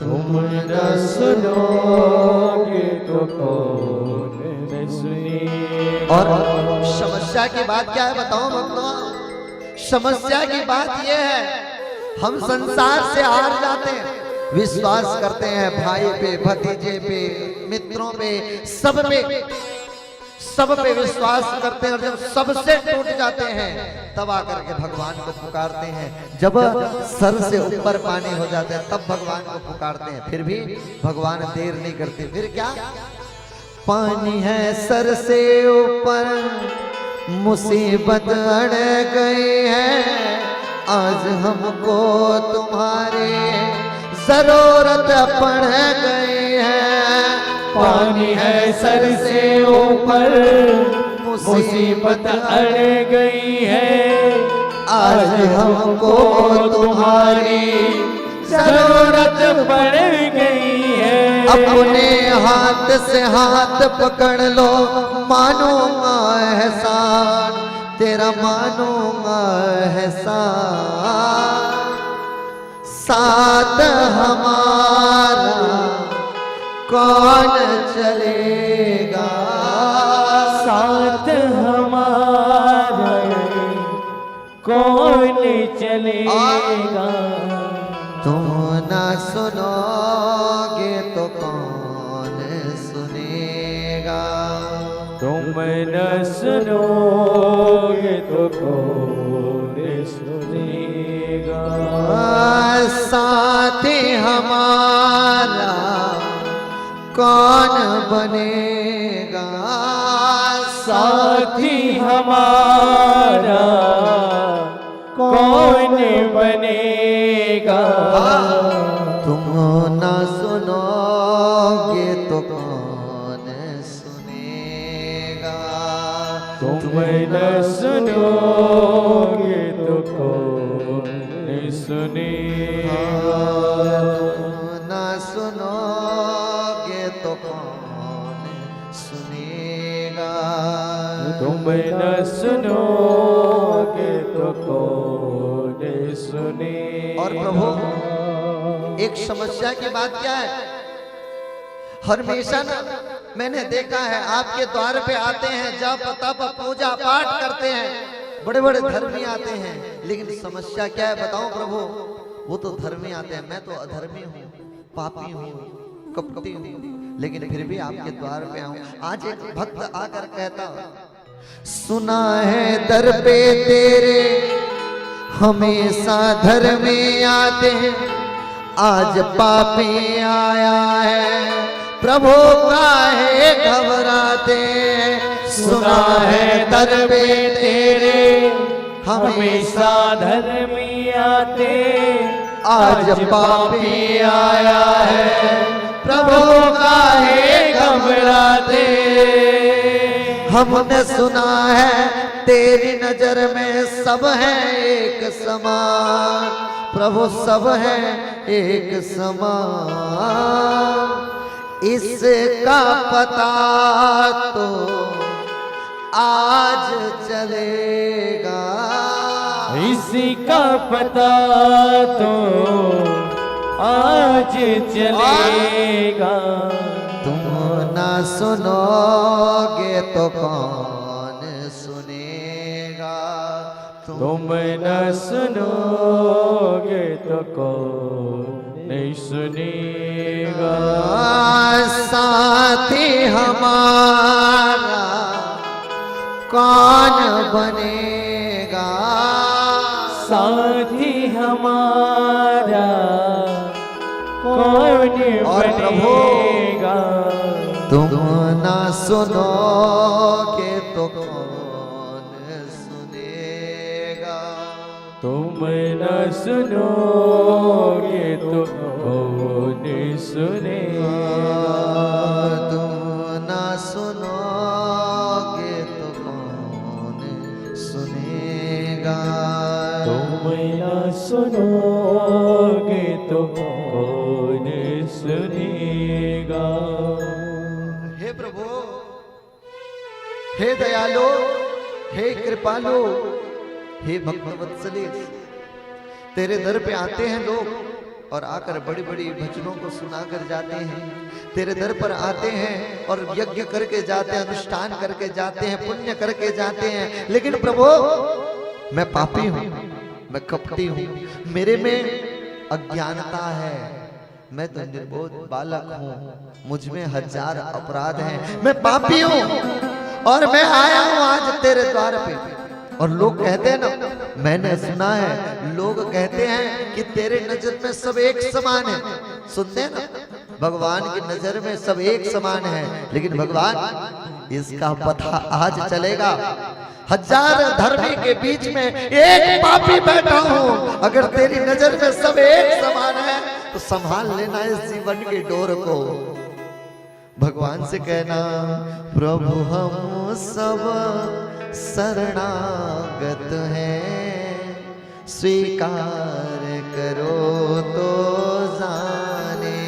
तुम न सुनोगे तो कौन न सुनेगा। और समस्या की बात क्या है बताओ भक्तों? समस्या की बात यह है, हम संसार से हार जाते हैं, विश्वास करते हैं भाई पे, भतीजे पे, मित्रों पे, सब पे विश्वास करते हैं, और जब सबसे टूट जाते हैं तब आकर के भगवान को पुकारते हैं। जब सर से ऊपर पानी हो जाते हैं तब भगवान को पुकारते हैं, फिर भी भगवान देर नहीं करते। फिर क्या? पानी है सर से ऊपर, मुसीबत अड़ गई है, आज हमको तुम्हारी जरूरत पड़ गई है। पानी है सर से ऊपर, मुसीबत अड़ गई है, आज हमको तुम्हारी जरूरत पड़ गई है। अपने हाथ से हाथ पकड़ लो, मानूंगा एहसान तेरा, मानूंगा एहसान। साथ हमारा कौन चलेगा, साथ हमारा कौन चलेगा। तुम ना सुनोगे तो कौन सुनेगा, तुम न सुनोगे तो कौन सुनेगा। साथी हमारा कौन बनेगा, साथी हमारा कौन बनेगा। तुम ना सुनोगे तो कौन सुनेगा, तुम न सुनोगे तो कौन सुनेगा। ना सुनोगे तो कौन सुनेगा, तुम न सुनोगे तो कौन सुनेगा। और प्रभु एक समस्या की बात क्या है, हमेशा ना मैंने देखा है आपके द्वार पे आते हैं, जप तप पूजा पाठ करते हैं, बड़े बड़े धर्मी आते हैं, लेकिन समस्या क्या है बताओ प्रभु? वो तो धर्मी आते हैं, मैं तो अधर्मी हूँ, पापी हूँ, कपटी हूँ, लेकिन फिर भी आपके द्वार पे आऊं। आज एक भक्त आकर कहता, सुना है दर पे तेरे हमेशा धर्मी आते हैं, आज पापी आया है प्रभु काहे घबराते। सुना है दर पे तेरे हमेशा धर्मी आते, आज पापी आया है प्रभु काहे घबराते। हमने सुना है तेरी नजर में सब है एक समान, प्रभु सब है एक समान। इसका पता तो आज चलेगा, इसी का पता तो आज चलेगा। तुम ना सुनोगे तो कौन सुनेगा, तुम न सुनोगे तो कौन नहीं सुनेगा। साथी हमारा कौन बनेगा, साथी हमारा कौन और प्रभु बनेगा। तुम ना सुनोगे तो कौन सुनेगा, तुम न सुनोगे तो कौन सुनेगा। तुम ना सुनोगे तो कौन सुनेगा। तुम ना सुनोगे तो कौन सुनेगा। हे प्रभु, हे दयालु, हे कृपालु, हे भक्तवत्सले, तेरे दर पे आते हैं लोग और आकर बड़ी बड़ी भजनों को सुना कर जाते हैं। तेरे दर पर आते हैं और यज्ञ करके जाते हैं, अनुष्ठान करके जाते हैं, पुण्य करके जाते हैं। लेकिन प्रभु, मैं पापी हूँ, मैं कपटी हूँ, मेरे में अज्ञानता है, मैं तो निर्बोध बालक हूँ, मुझ में हजार अपराध हैं, मैं पापी हूँ और मैं आया हूँ आज तेरे द्वार पे। और लोग कहते हैं ना, मैंने सुना है, लोग कहते हैं कि तेरे नजर में सब एक समान है। सुनते हैं ना, भगवान की नजर में सब एक समान है। लेकिन भगवान, इसका पता आज चलेगा। हजार धर्मी के बीच में एक पापी बैठा हूं। अगर तेरी नजर में सब एक समान है तो संभाल लेना इस जीवन के डोर को। भगवान से कहना, प्रभु हम सब शरणागत हैं, स्वीकार करो तो जाने।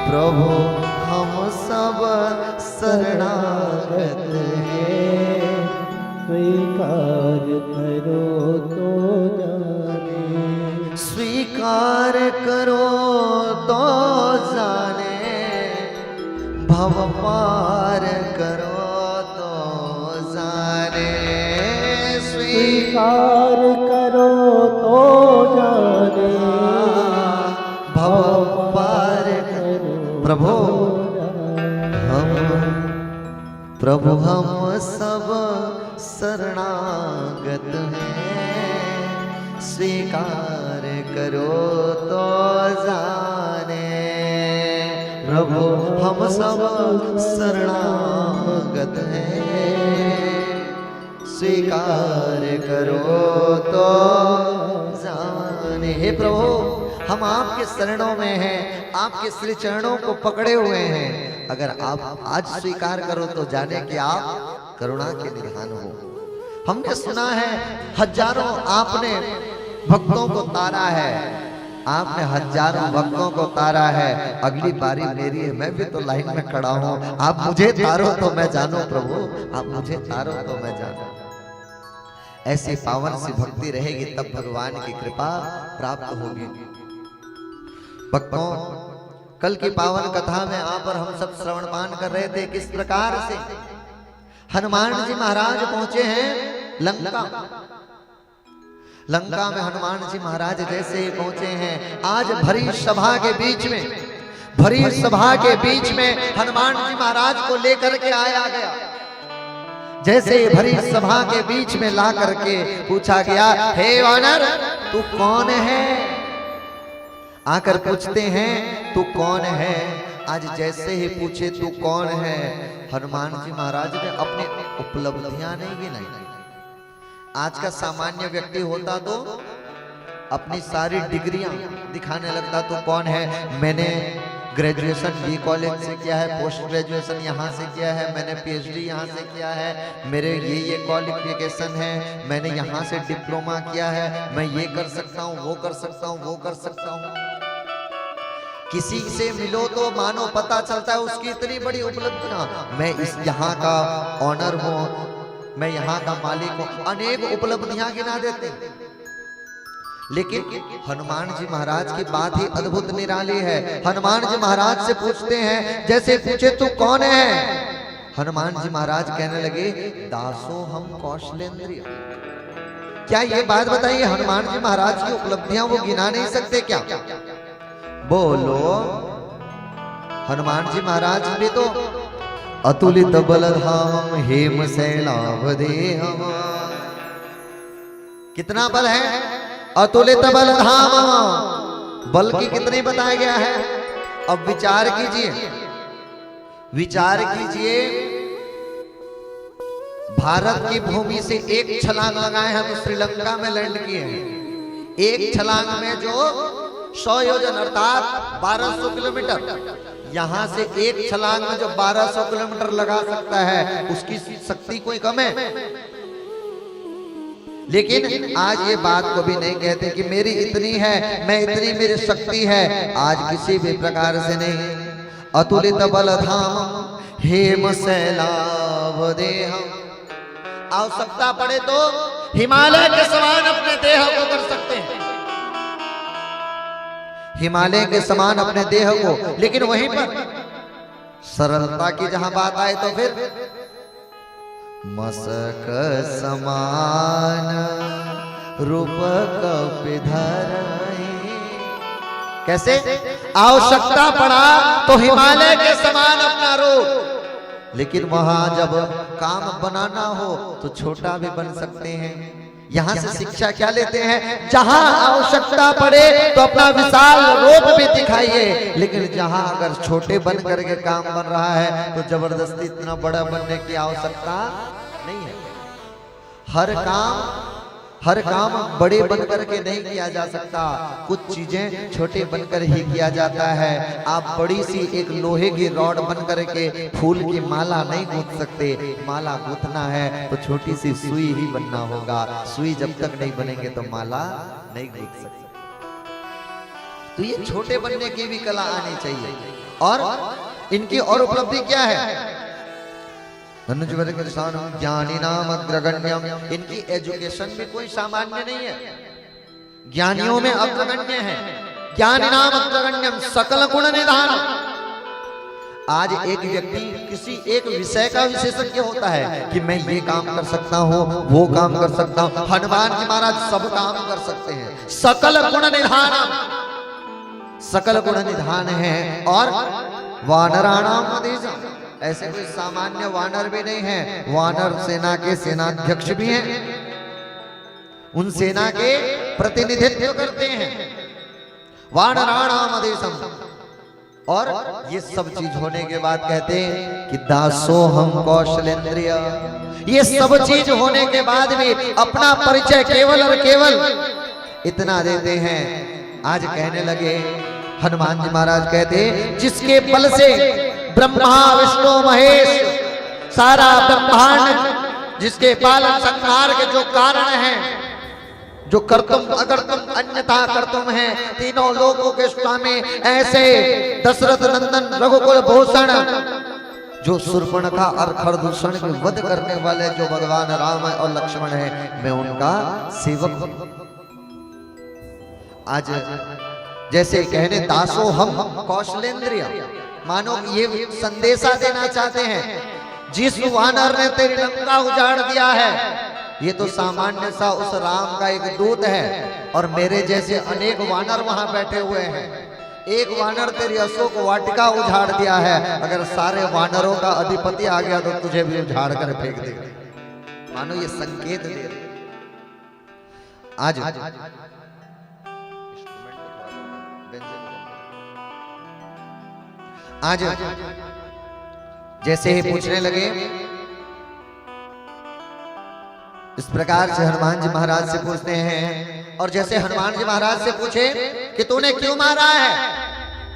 प्रभु हम सब शरणागत हैं, स्वीकार करो तो जाने। स्वीकार करो तो जाने, भव पार करो तो जाने। स्वीकार करो तो जाने, भव पार करो। प्रभु हम सब शरणागत हैं, स्वीकार करो तो जाने। प्रभु हम सब शरणागत हैं, स्वीकार करो तो जाने। हे प्रभु, हम आपके शरणों में हैं, आपके श्री चरणों को पकड़े हुए हैं। अगर आप आज स्वीकार करो तो जाने कि आप करुणा के निधान हो। हमने सुना है हजारों आपने भक्तों को तारा है, आपने हजारों भक्तों को तारा है। अगली बारी मेरी है, मैं भी तो लाइन में खड़ा हूं। आप मुझे तारो तो मैं जानू प्रभु, आप मुझे तारो तो मैं जानू। ऐसी पावन सी भक्ति रहेगी तब भगवान की कृपा प्राप्त होगी। भक्तों, कल की पावन कथा में आप और हम सब श्रवणपान कर रहे थे किस प्रकार से हनुमान जी महाराज पहुंचे हैं लंका। लंका में हनुमान जी महाराज जैसे ही पहुंचे हैं, आज भरी सभा के बीच में, भरी सभा के बीच में हनुमान जी महाराज को लेकर के आया गया। जैसे ही भरी सभा के बीच में ला करके पूछा गया, हे वानर तू कौन है? आकर पूछते हैं तू कौन है। आज जैसे ही पूछे तू कौन है, हनुमान जी महाराज ने अपनी उपलब्धियां नहीं गिनाई। आज का सामान्य व्यक्ति होता तो अपनी सारी डिग्रियां दिखाने लगता। तो कौन है? मैंने ग्रेजुएशन बी कॉलेज से किया है, पोस्ट ग्रेजुएशन यहाँ से किया है, मैंने पीएचडी यहाँ से किया है, मेरे ये क्वालिफिकेशन है, मैंने यहाँ से डिप्लोमा किया है, मैं ये कर सकता हूँ, वो कर सकता हूँ, वो कर सकता हूँ। किसी से मिलो तो मानो पता चलता है उसकी इतनी बड़ी उपलब्धियां। मैं इस यहाँ का ऑनर हूँ, मैं यहाँ का मालिक हूँ, अनेक उपलब्धियां गिना देते। लेकिन हनुमान जी महाराज की बात ही अद्भुत निराली है। हनुमान जी महाराज से पूछते हैं, जैसे पूछे तू कौन है? हनुमान जी महाराज कहने लगे, दासो हम कौशलेंद्रिय। क्या ये बात बताइए, हनुमान जी महाराज की उपलब्धियां वो गिना नहीं सकते क्या? बोलो। हनुमान जी महाराज भी तो अतुलित बलधाम हेम शैलावदेहम। कितना बल है? अतुलित बलधाम। बल की कितनी बताया गया है? अब विचार कीजिए, विचार कीजिए। भारत की भूमि से एक छलांग लगाए हैं तो श्रीलंका में लैंड किए हैं। एक छलांग में जो 100 योजन अर्थात 1200 किलोमीटर, यहां से एक छलांग में जो 1200 किलोमीटर लगा सकता है, उसकी शक्ति कोई कम है? लेकिन आज ये बात को भी नहीं कहते कि मेरी इतनी है, मैं इतनी मेरी शक्ति है। आज किसी भी प्रकार से नहीं। अतुलित बलधाम हेम शैलाभ देहम, आवश्यकता पड़े तो हिमालय के समान अपने देह को कर सकते हैं, हिमालय के समान अपने देह को। लेकिन वहीं पर सरलता की जहां बात आए तो फिर मसक समान रूप कपिधर, कैसे? आवश्यकता पड़ा तो हिमालय के समान अपना रूप, लेकिन वहां जब काम बनाना हो तो छोटा भी बन सकते हैं। यहां से शिक्षा क्या लेते हैं? जहां आवश्यकता पड़े तो अपना विशाल रूप भी दिखाइए, लेकिन जहां अगर छोटे बन करके काम बन रहा है तो जबरदस्ती इतना बड़ा बनने की आवश्यकता नहीं है। हर काम बड़े बनकर के नहीं किया जा सकता, कुछ चीजें छोटे बनकर ही किया जाता है। आप बड़ी सी एक लोहे की रॉड बनकर के फूल की माला नहीं गूंथ सकते। माला गूंथना है तो छोटी सी सुई ही बनना होगा। सुई जब तक नहीं बनेंगे तो माला नहीं गूंथ सकते। तो ये छोटे बनने की भी कला आनी चाहिए। और इनकी और उपलब्धि क्या है? ज्ञानी नाम अग्रगण्यम, इनकी एजुकेशन भी कोई सामान्य नहीं है, ज्ञानियों में अग्रगण्य है। ज्ञानी नाम अग्रगण्यम सकल गुण निधान। आज एक व्यक्ति किसी एक विषय का विशेषज्ञ होता है कि मैं ये काम कर सकता हूँ, वो काम कर सकता हूँ। हनुमान जी महाराज सब काम कर सकते हैं। सकल गुण निधान, सकल गुण निधान है। और वानराणाम अधीशम, ऐसे कोई सामान्य वानर भी नहीं है। वानर सेना के सेनाध्यक्ष भी हैं, उन सेना के प्रतिनिधित्व करते हैं। वानराणाम अधीशम। और ये सब चीज होने के बाद कहते हैं कि दासोहम कौशलेंद्रिय। ये सब चीज होने के बाद भी अपना परिचय केवल और केवल इतना देते हैं। आज कहने लगे, हनुमान जी महाराज कहते, जिसके बल से ब्रह्मा विष्णु महेश सारा ब्रह्मांड, जिसके पालन संहार के जो कारण हैं, जो कर्तुम अकर्तुम अन्यथा कर्तुम है, तीनों लोगों के स्वामी, ऐसे दशरथ नंदन रघुकुल भूषण, जो शूर्पणखा और खरदूषण के वध करने वाले जो भगवान राम और लक्ष्मण है, मैं उनका सेवक हूं। आज जैसे कहने दासो हम कौशलेंद्रिय, मानो ये संदेशा देना चाहते हैं, जिस वानर ने तेरी लंका उजाड़ दिया है, ये तो सामान्य सा उस राम का एक दूत है, और मेरे जैसे अनेक वानर वहां बैठे हुए हैं। एक वानर तेरी अशोक वाटिका उजाड़ दिया है, अगर सारे वानरों का अधिपति आ गया तो तुझे भी उजाड़ कर फेंक देगा। मानो ये संकेत दे रहे। आज आज जैसे ही पूछने लगे, इस प्रकार से हनुमान जी महाराज से पूछते हैं। और जैसे हनुमान जी महाराज से पूछे कि तूने क्यों मारा है,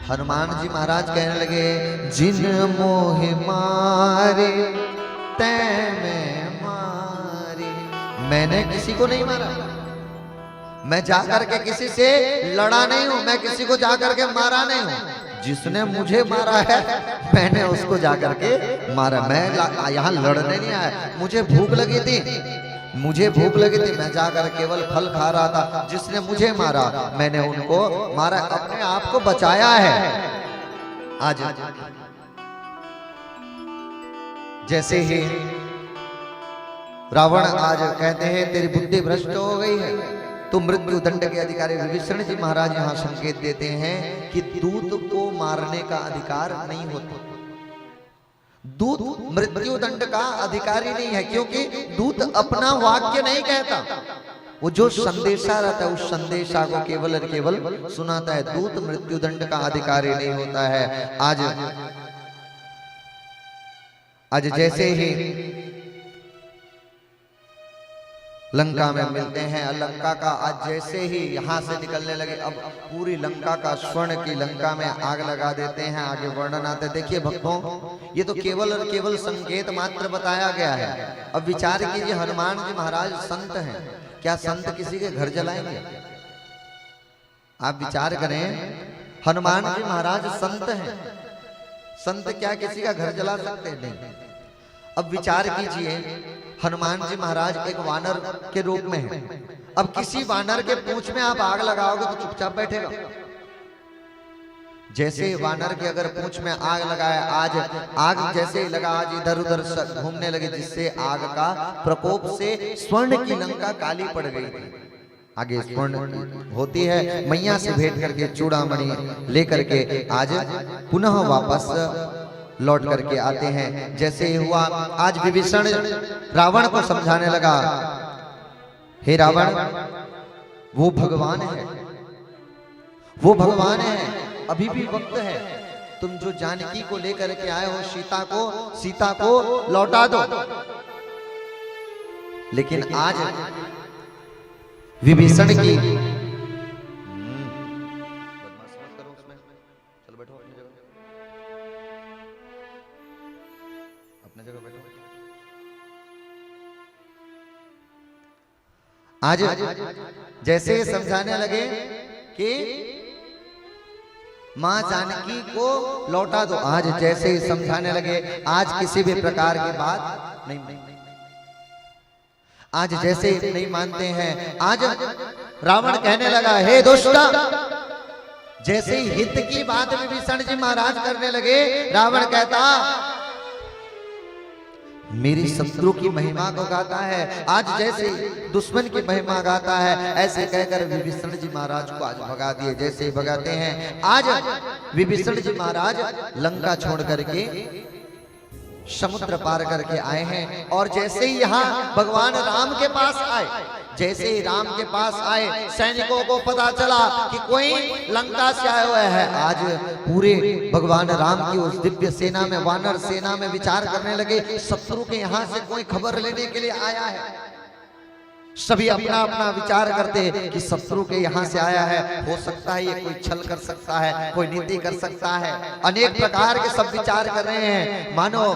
हनुमान जी महाराज कहने लगे, जिन मोहि मारे तैने मारे। मैंने किसी को नहीं मारा, मैं जाकर के किसी से लड़ा नहीं हूं, मैं किसी को जाकर के मारा नहीं हूं। जिसने मुझे मारा है मैंने उसको जाकर के मारा। मैं यहाँ लड़ने नहीं आया, मुझे भूख लगी थी, मुझे भूख लगी थी, मैं जाकर केवल फल खा रहा था। जिसने मुझे मारा मैंने उनको मारा, अपने आप को बचाया है। आज जैसे ही रावण आज कहते हैं तेरी बुद्धि भ्रष्ट हो गई है, तो मृत्यु दंड के अधिकारी विभीषण जी महाराज यहाँ संकेत देते हैं कि दूत को मारने का अधिकार नहीं होता। दूत मृत्यु दंड का अधिकारी नहीं है, क्योंकि दूत अपना वाक्य नहीं कहता, वो जो संदेशा रहता है उस संदेशा को केवल और केवल सुनाता है। दूत मृत्यु दंड का अधिकारी नहीं होता है। आज जैसे ही लंका में मिलते हैं। लंका का आज जैसे ही यहाँ से निकलने लगे, अब पूरी लंका का स्वर्ण की लंका में आग लगा देते हैं। आगे वर्णन आते, देखिए भक्तों, ये तो केवल और केवल संकेत मात्र बताया गया है। अब विचार कीजिए, हनुमान जी महाराज संत हैं, क्या संत किसी के घर जलाएंगे? आप विचार करें, हनुमान जी महाराज संत हैं, संत क्या किसी का घर जला सकते हैं? नहीं। अब विचार कीजिए, हनुमान जी महाराज एक वानर के रूप में हैं। अब किसी वानर के पूंछ में आप आग लगाओगे तो चुपचाप बैठेगा? जैसे वानर के अगर पूंछ में आग लगाया, आज आग जैसे ही लगा, आज इधर उधर घूमने लगे, जिससे आग का प्रकोप से स्वर्ण की लंका काली पड़ गई थी। आगे स्वर्ण होती है, मैया से भेंट करके चूड़ामणि लेकर के आज पुनः वापस लौट करके आते हैं। जैसे ही हुआ, आज विभीषण रावण को समझाने लगा, हे रावण, वो भगवान है, वो भगवान है, अभी भी वक्त है, तुम जो जानकी को लेकर के आए हो, सीता को लौटा दो। लेकिन आज विभीषण की अपने जगह बैठो। आज जैसे समझाने लगे कि मां जानकी को लौटा दो, आज जैसे ही समझाने लगे, आज किसी भी प्रकार की बात नहीं, आज जैसे ही नहीं मानते हैं। आज रावण कहने लगा, हे दुष्टा, जैसे ही हित की बात विभीषण जी महाराज करने लगे, रावण कहता, मेरी शत्रु की महिमा को गाता है, आज जैसे दुश्मन की महिमा गाता है। ऐसे कहकर विभीषण जी महाराज को आज भगा दिए। जैसे ही भगाते हैं, आज विभीषण जी महाराज लंका छोड़ करके समुद्र पार करके आए हैं। और जैसे ही यहाँ भगवान राम के पास आए, जैसे ही राम के पास आए, सैनिकों को पता चला कि कोई लंका से आया हुआ है। आज पूरे भगवान राम की उस दिव्य सेना में, वानर सेना में विचार करने लगे, शत्रु के यहाँ से कोई खबर लेने के लिए आया है। सभी अपना अपना विचार करते हैं कि शत्रु के यहाँ से आया है, हो सकता है ये कोई छल कर सकता है, कोई नीति कर सकता है। अनेक प्रकार के सब विचार कर रहे हैं, मानो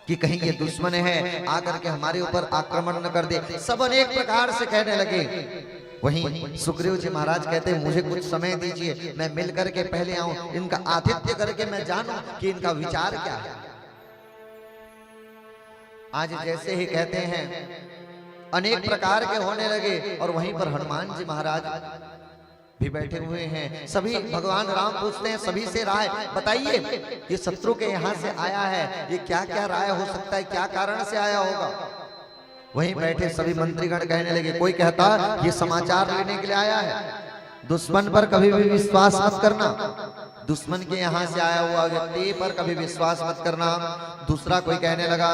कि कहीं ये दुश्मन है, आकर के हमारे ऊपर आक्रमण न कर दे। सब अनेक प्रकार से कहने लगे। वहीं सुग्रीव जी महाराज कहते हैं, मुझे कुछ समय दीजिए, मैं मिल करके पहले आऊं, इनका आतिथ्य करके मैं जानूं कि इनका विचार क्या है। आज जैसे ही कहते हैं, अनेक प्रकार के होने लगे। और वहीं पर हनुमान जी महाराज भी बैठे हुए हैं। सभी भगवान राम पूछते हैं सभी से राय बताइए, ये शत्रु के यहाँ से आया है, ये क्या क्या राय हो सकता है, क्या कारण से आया होगा। वहीं बैठे सभी मंत्रीगण कहने लगे, कोई कहता ये समाचार लेने के लिए आया है, दुश्मन पर कभी भी विश्वास मत करना, दुश्मन के यहाँ से आया हुआ व्यक्ति पर कभी विश्वास मत करना। दूसरा कोई कहने लगा,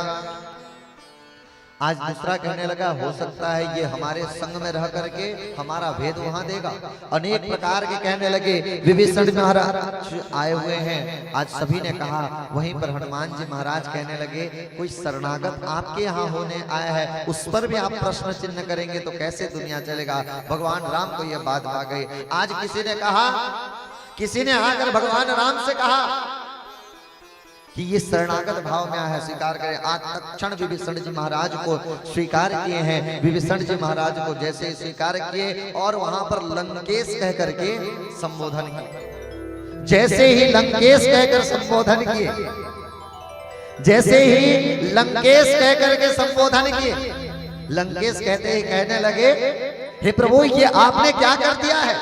आज दूसरा कहने लगा, हो सकता है ये हमारे संग में रह करके हमारा भेद वहां देगा। अनेक प्रकार के कहने लगे। विभीषण महाराज आए हुए हैं, आज सभी ने कहा। वहीं पर हनुमान जी महाराज कहने लगे, कोई शरणागत आपके यहाँ होने आया है, उस पर भी आप प्रश्न चिन्ह करेंगे तो कैसे दुनिया चलेगा। भगवान राम को यह बात आ गई। आज किसी ने कहा, किसी ने आकर भगवान राम से कहा कि ये शरणागत भाव में आया है, स्वीकार करें। आज तत्क्षण विभीषण जी महाराज को स्वीकार किए हैं। विभीषण जी महाराज को जैसे स्वीकार किए और वहां पर लंकेश कह करके संबोधन किए। जैसे ही लंकेश कहकर संबोधन किए, जैसे ही लंकेश कह करके संबोधन किए, लंकेश कहते ही कहने लगे, हे प्रभु, ये आपने क्या कर दिया है,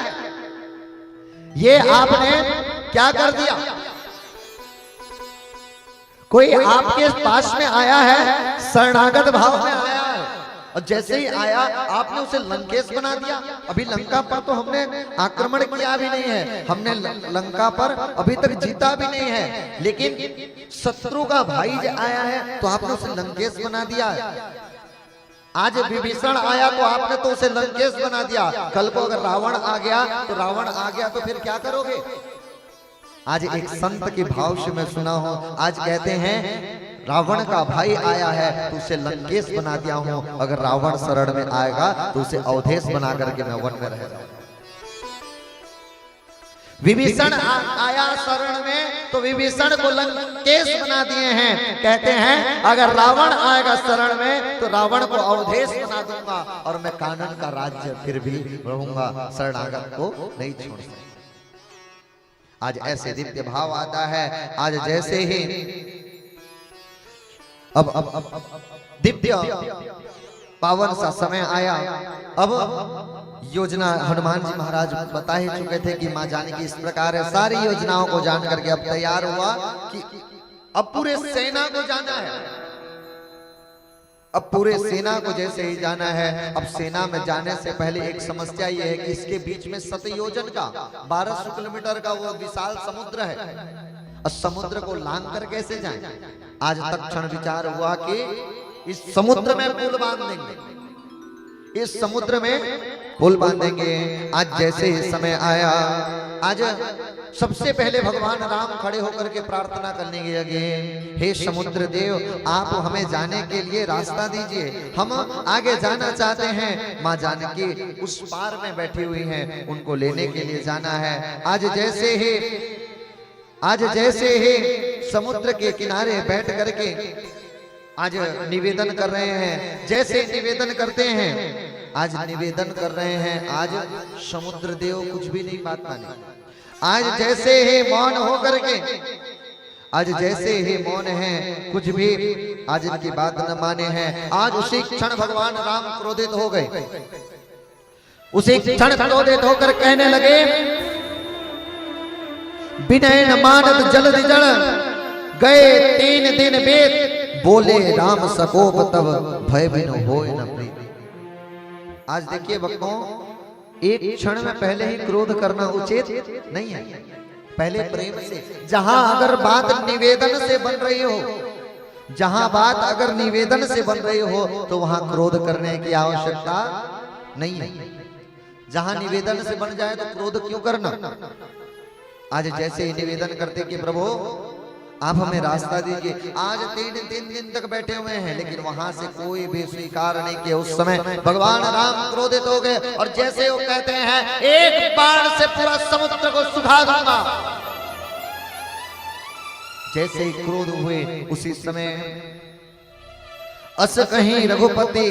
ये आपने क्या कर दिया। कोई आपके पास में आया है, शरणागत भाव में आया है, और जैसे ही आया आपने उसे लंकेश बना दिया। अभी लंका पर तो हमने आक्रमण किया भी नहीं है, हमने लंका पर अभी तक जीता भी नहीं है, लेकिन शत्रु का भाई जो आया है तो आपने उसे लंकेश बना दिया। आज विभीषण आया तो आपने तो उसे लंकेश बना दिया। कल को अगर रावण आ गया तो फिर क्या करोगे। आज एक संत के भाव से मैं सुना हूं, आज कहते हैं रावण का भाई आया है तो उसे लंकेश बना दिया हूं, अगर रावण शरण में आएगा तो उसे अवधेश बना करके मैं वन में रह जाऊंगा। विभीषण आया शरण में तो विभीषण को लंकेश बना दिए हैं। कहते हैं अगर रावण आएगा शरण में तो रावण को अवधेश बना दूंगा और मैं कानन का राज्य फिर भी रहूंगा, शरणागत को नहीं छोड़ सकता। आज ऐसे दिव्य भाव आता है। आज जैसे ही अब दिव्य पावन सा समय आया, अब योजना हनुमान जी महाराज बता ही चुके थे कि मां जानकी इस प्रकार है। सारी योजनाओं को जान करके अब तैयार हुआ कि अब पूरे सेना को जाना है। अब पूरे सेना को जैसे ही जाना है, अब सेना में जाने से पहले एक समस्या यह है कि इसके बीच में सतयोजन का 1200 किलोमीटर का वो विशाल समुद्र है। और समुद्र को लांग कर कैसे जाएं? आज तत्क्षण विचार हुआ कि इस समुद्र में पुल बांध देंगे, इस समुद्र में पुल बांधेंगे। आज जैसे ही समय आया, आज सबसे पहले भगवान राम खड़े होकर के प्रार्थना करने लगे, हे समुद्र देव आप हमें जाने के लिए रास्ता दीजिए, हम आगे जाना चाहते हैं। मां जानकी उस पार में बैठी हुई हैं, उनको लेने के लिए जाना है। आज जैसे ही समुद्र के किनारे बैठ करके आज निवेदन कर रहे हैं, जैसे निवेदन करते हैं, आज निवेदन कर रहे हैं, आज समुद्र देव कुछ भी नहीं बात माने। आज जैसे ही मौन होकर के, आज जैसे ही मौन है, कुछ भी आज इनकी बात न माने हैं। आज उसी क्षण भगवान राम क्रोधित हो गए, उसी क्षण क्रोधित होकर कहने लगे, विनय न मानत जल्द जल गए 3 दिन बेत, बोले राम सकोप तब भय बिन होय न प्रीत। आज देखिए भक्तों, एक क्षण में पहले ही क्रोध करना उचित नहीं है। पहले प्रेम से, जहां अगर बात निवेदन से बन रही हो, जहां बात अगर निवेदन से बन रही हो तो वहां क्रोध करने की आवश्यकता नहीं है। जहां निवेदन से बन जाए तो क्रोध क्यों करना। आज जैसे ही निवेदन करते कि प्रभु आप हमें रास्ता दीजिए, आज 3 दिन तक बैठे हुए हैं, लेकिन वहां से कोई भी स्वीकार नहीं किया। उस समय भगवान राम क्रोधित हो गए और जैसे वो कहते हैं, एक बाण से पूरा समुद्र को सुखा दूंगा। जैसे ही क्रोध हुए, उसी समय अस कहीं रघुपति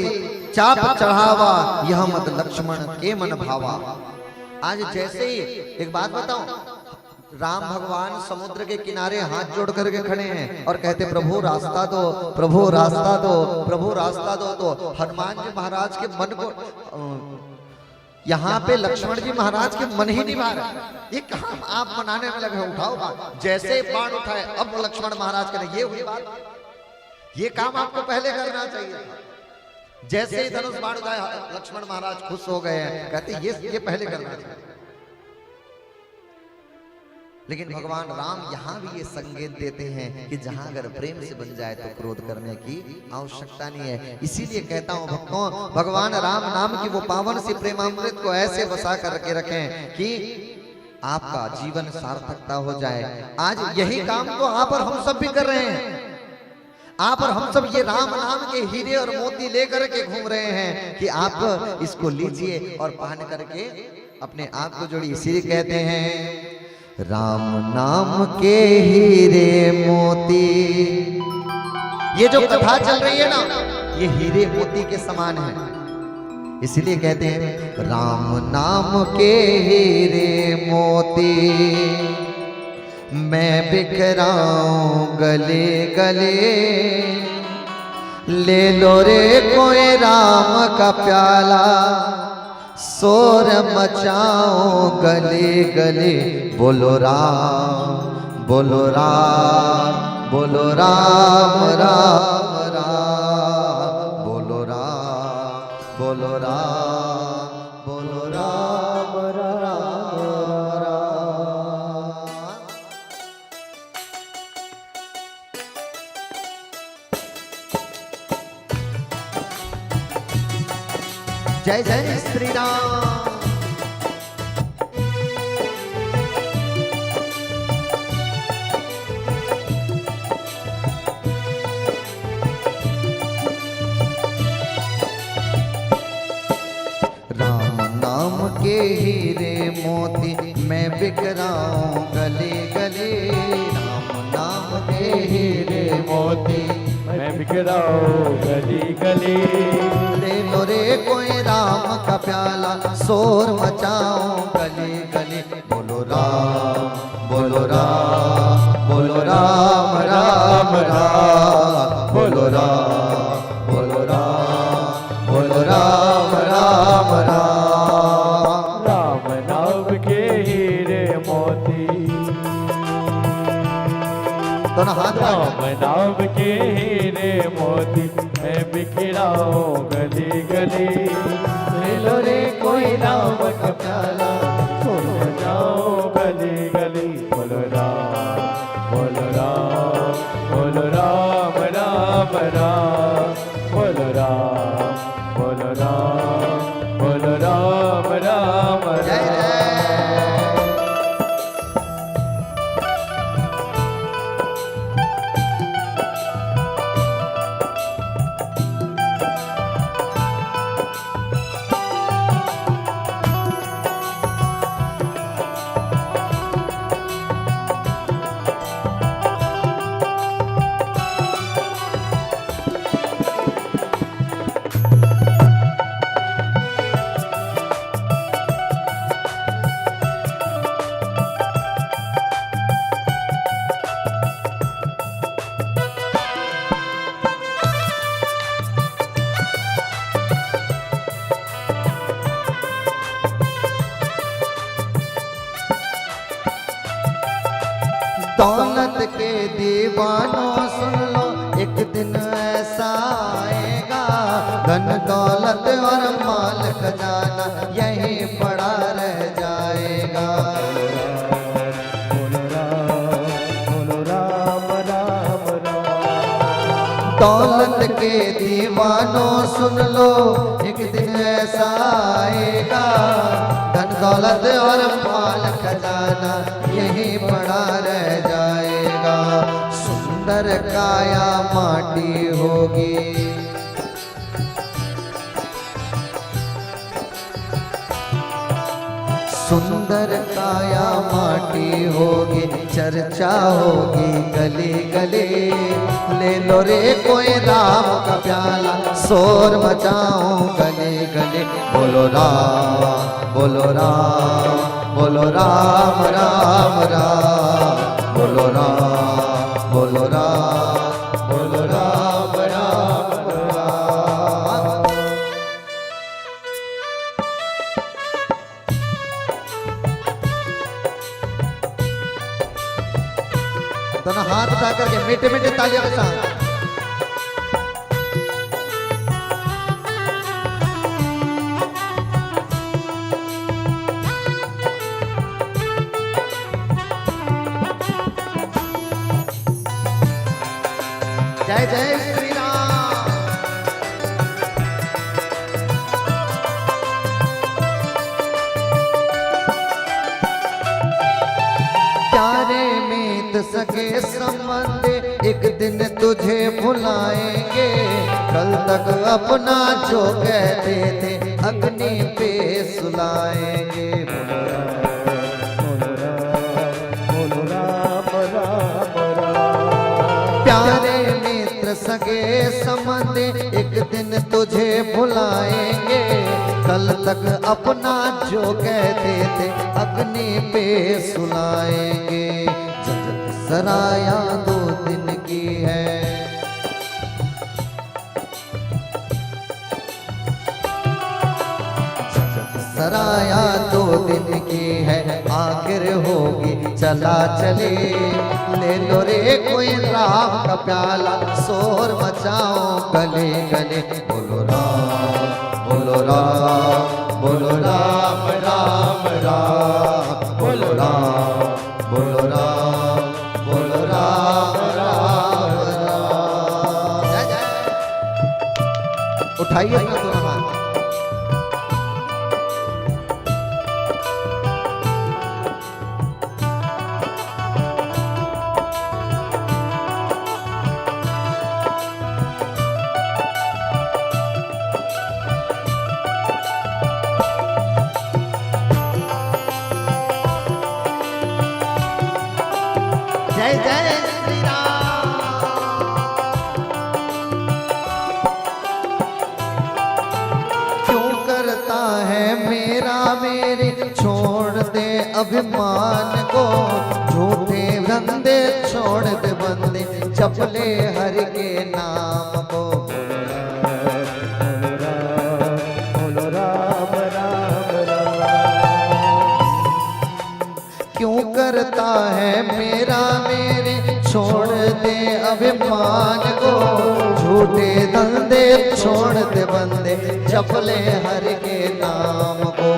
चाप चढ़ावा, यह मत लक्ष्मण के मन भावा। आज जैसे ही, एक बात बताऊं, राम भगवान समुद्र के किनारे हाथ जोड़ करके खड़े हैं और कहते प्रभु रास्ता दो, प्रभु रास्ता दो, प्रभु रास्ता दो। तो हनुमान जी महाराज के मन को, यहाँ पे लक्ष्मण जी महाराज के मन ही नहीं मार, ये कहाँ आप मनाने में लगे, उठाओ बात। जैसे बाण उठाए, अब लक्ष्मण महाराज कहे, ये हुई बात, ये काम आपको पहले करना चाहिए। जैसे ही धनुष बाण उठाए, लक्ष्मण महाराज खुश हो गए हैं, कहते ये पहले करना चाहिए। लेकिन भगवान राम यहाँ भी ये संकेत देते हैं कि जहां अगर प्रेम से बन जाए तो क्रोध करने की आवश्यकता नहीं है। इसीलिए कहता हूं भक्तों, भगवान राम नाम की वो पावन सी प्रेमामृत को ऐसे बसा करके रखें कि आपका जीवन सार्थकता हो जाए। आज यही काम तो आप और हम सब भी कर रहे हैं। आप और हम सब ये राम नाम के हीरे और मोती लेकर के घूम रहे हैं कि आप इसको लीजिए और पहन करके अपने आप को जोड़िए। इसीलिए कहते हैं, राम नाम के हीरे मोती, ये जो कथा चल रही है ना, ये हीरे मोती के समान है। इसलिए कहते हैं, राम नाम के हीरे मोती, मैं बिखराऊं गले गले, ले लो रे कोई राम का प्याला, शोर मचाओ गले गले, बोलो राम बोलो राम बोलो राम राम राम, बोलो राम बोलो राम बोलो राम राम राम। जय जय श्री राम। के हीरे मोती मैं बिखराऊं गले गले। राम नाम के हीरे मोती मैं बिखराऊं गली गली। ले लो रे कोई राम का प्याला शोर मचाऊं गली गली। बोलो राम बोलो राम बोलो राम राम राम। बोलो राम बोलो राम बोलो राम राम राम। राम नाम के हीरे मोती। दोनों हाथ राम नाम के हीरे मोती मैं बिखराऊं गली गली। ले लो रे कोई राम का प्याला सुन जाओ गली गली। बोलो राम बोलो राम बोलो राम राम राम। बोलो राम बोलो राम बोलो राम राम जय राम। जय। दौलत के दीवानों सुन लो एक दिन ऐसा आएगा। धन दौलत और माल खजाना यहीं पड़ा रह जाएगा। बोलो राम राम राम। दौलत के दीवानों सुन लो एक दिन ऐसा आएगा। धन दौलत और माल खजाना यहीं पड़ा रह जाएगा। सुंदर काया माटी होगी। सुंदर काया माटी होगी चर्चा होगी गली गली। ले लो रे कोई राम का प्याला शोर मचाऊं गली गली। बोलो राम बोलो राम बोलो राम राम राम। बोलो राम बोलो राम बोलो राम राम राम। दोनों हाथ उठा करके मीठे मीठे तालियों के साथ। जय जय श्री राम। प्यारे मीत सके संबंध एक दिन तुझे भुलाएंगे। कल तक अपना जो कहते थे अग्नि पे सुलाएंगे। बोलो राम राम राम। प्यारे मित्र सगे संबंध एक दिन तुझे भुलाएंगे। कल तक अपना जो कहते थे अग्नि पे सुलाएंगे। जगत सराया 2 दिन की है। जगत सराया 2 दिन की है आखिर होगी चला चले। ले लो रे कोई राम का प्याला शोर मचाओ गले गले। बोलो राम बोलो राम बोलो राम राम राम। बोलो राम बोलो राम बोलो राम राम राम। जय जय। उठाइए अपना दोनों हाथ। जय जय श्री राम। क्यों करता है मेरा मेरे, छोड़ दे अभिमान को, झूठे धंधे छोड़ दे बंदे, चपले हरि के नाम को। बोलो राम राम राम। क्यों करता है मेरा मेरे, छोड़ दे अभिमान को, झूठे धंधे छोड़ दे बंदे, चपले हरि के नाम को।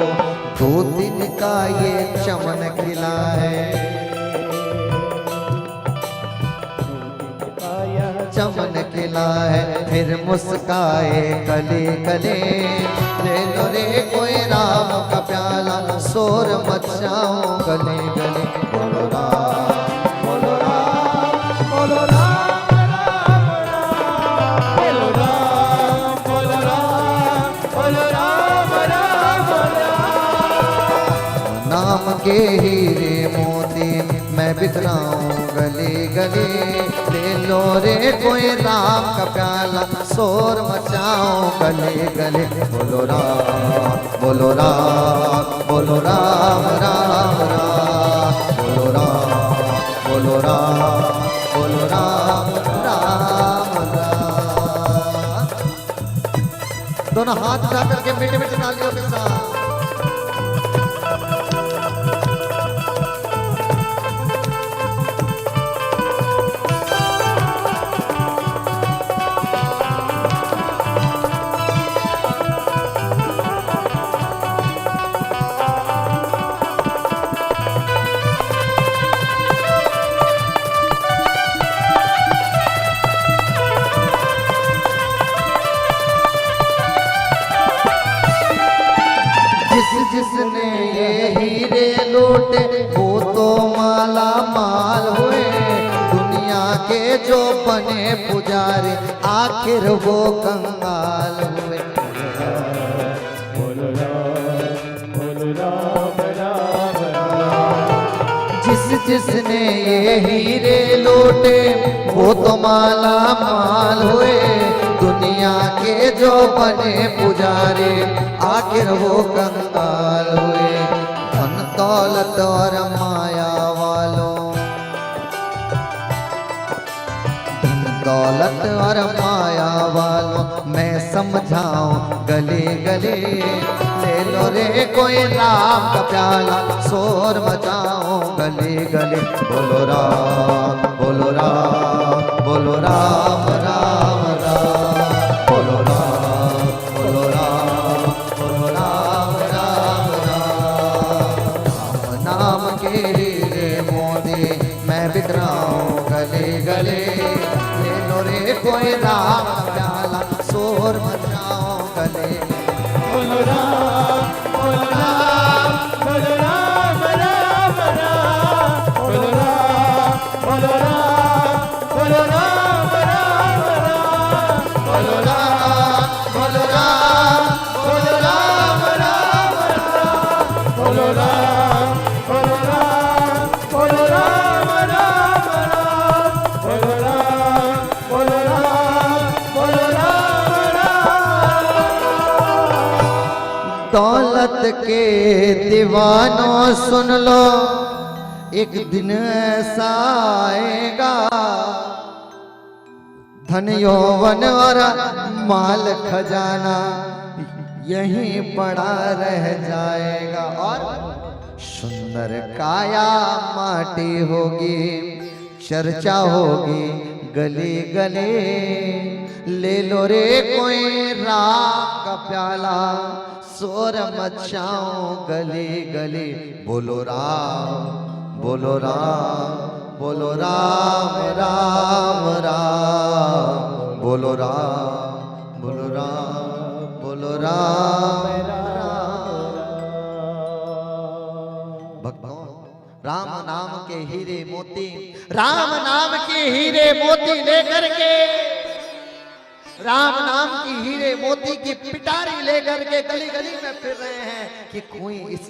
2 दिन का ये चमन खिला है, चमन खिला है, फिर मुस्काए कले कले। ले लो रे कोई राम का प्याला, शोर मचाओ गले गले। बोलो राम बोलो राम बोलो राम राम राम। बोलो राम बोलो राम बोलो राम राम राम। नाम के हीरे मोती मैं बिखराऊं गले गले। ले लो रे कोई राम का प्याला, शोर मचाओ गले गले। बोलो राम बोलो राम बोलो राम राम राम। बोलो राम बोलो राम बोलो राम राम राम। दोनों हाथ उठा करके मीठे मीठे तालियों के साथ जिसने ये हीरे लूटे वो तो माला माल हुए। दुनिया के जो बने पुजारी आखिर वो कंगाल हुए। बोलो राम राम राम। जिसने ये हीरे लूटे वो तो माला माल हुए। दुनिया के जो बने पुजारी आखिर वो कंगाल हुए। धन दौलत और माया वालों, धन दौलत और माया वालों मैं समझाऊं गले गले। ले लो रे कोई राम का प्याला, शोर मचाओ गले गले। बोलो राम बोलो राम बोलो राम राम राम। बोलो राम बोलो राम बोलो राम राम राम। नाम के हीरे मोती मैं बिखराऊं गले गले। ले लो रे कोई राम प्याला, शोर मचाओ गले। बोलो राम बोलो राम बोलो राम राम राम। बोलो राम बोलो राम बोलो राम राम राम। बोलो राम बोलो राम बोलो राम राम राम। बोलो राम बोलो राम बोलो राम राम राम। बोलो राम बोलो राम बोलो राम राम। दौलत के दीवानों सुन लो, एक दिन ऐसा आएगा। धन यौवन और माल खजाना यहीं पड़ा रह जाएगा। और सुंदर काया माटी होगी, चर्चा होगी गली गली। ले लो रे कोई राम का प्याला, शोर मचाओ गली गली। बोलो राम बोलो राम बोलो राम राम राम। बोलो राम बोलो राम बोलो राम राम। भक्तों, राम नाम के हीरे मोती, राम नाम के हीरे मोती लेकर के राम नाम की हीरे मोती की पिटारी लेकर के गली गली में फिर रहे हैं कि कोई इस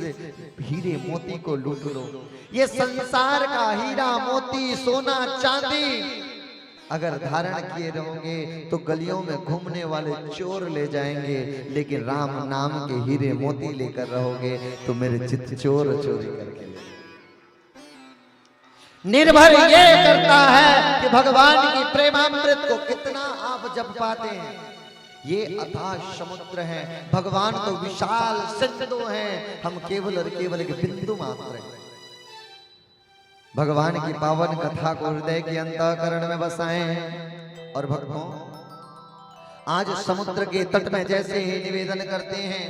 हीरे मोती को लूट लो। ये संसार का हीरा मोती सोना चांदी अगर धारण किए रहोगे तो गलियों में घूमने वाले चोर ले जाएंगे, लेकिन राम नाम के हीरे मोती लेकर रहोगे तो मेरे चित्त चोर चोरी करके ले। निर्भर ये करता है कि भगवान की प्रेमामृत को कितना आप जप पाते हैं। ये अथाह समुद्र है, भगवान तो विशाल सिंधु हैं, हम केवल और केवल एक बिंदु मात्र हैं। भगवान की पावन कथा को हृदय के अंतःकरण में बसाएं। और भक्तों, आज समुद्र के तट में जैसे ही निवेदन करते हैं,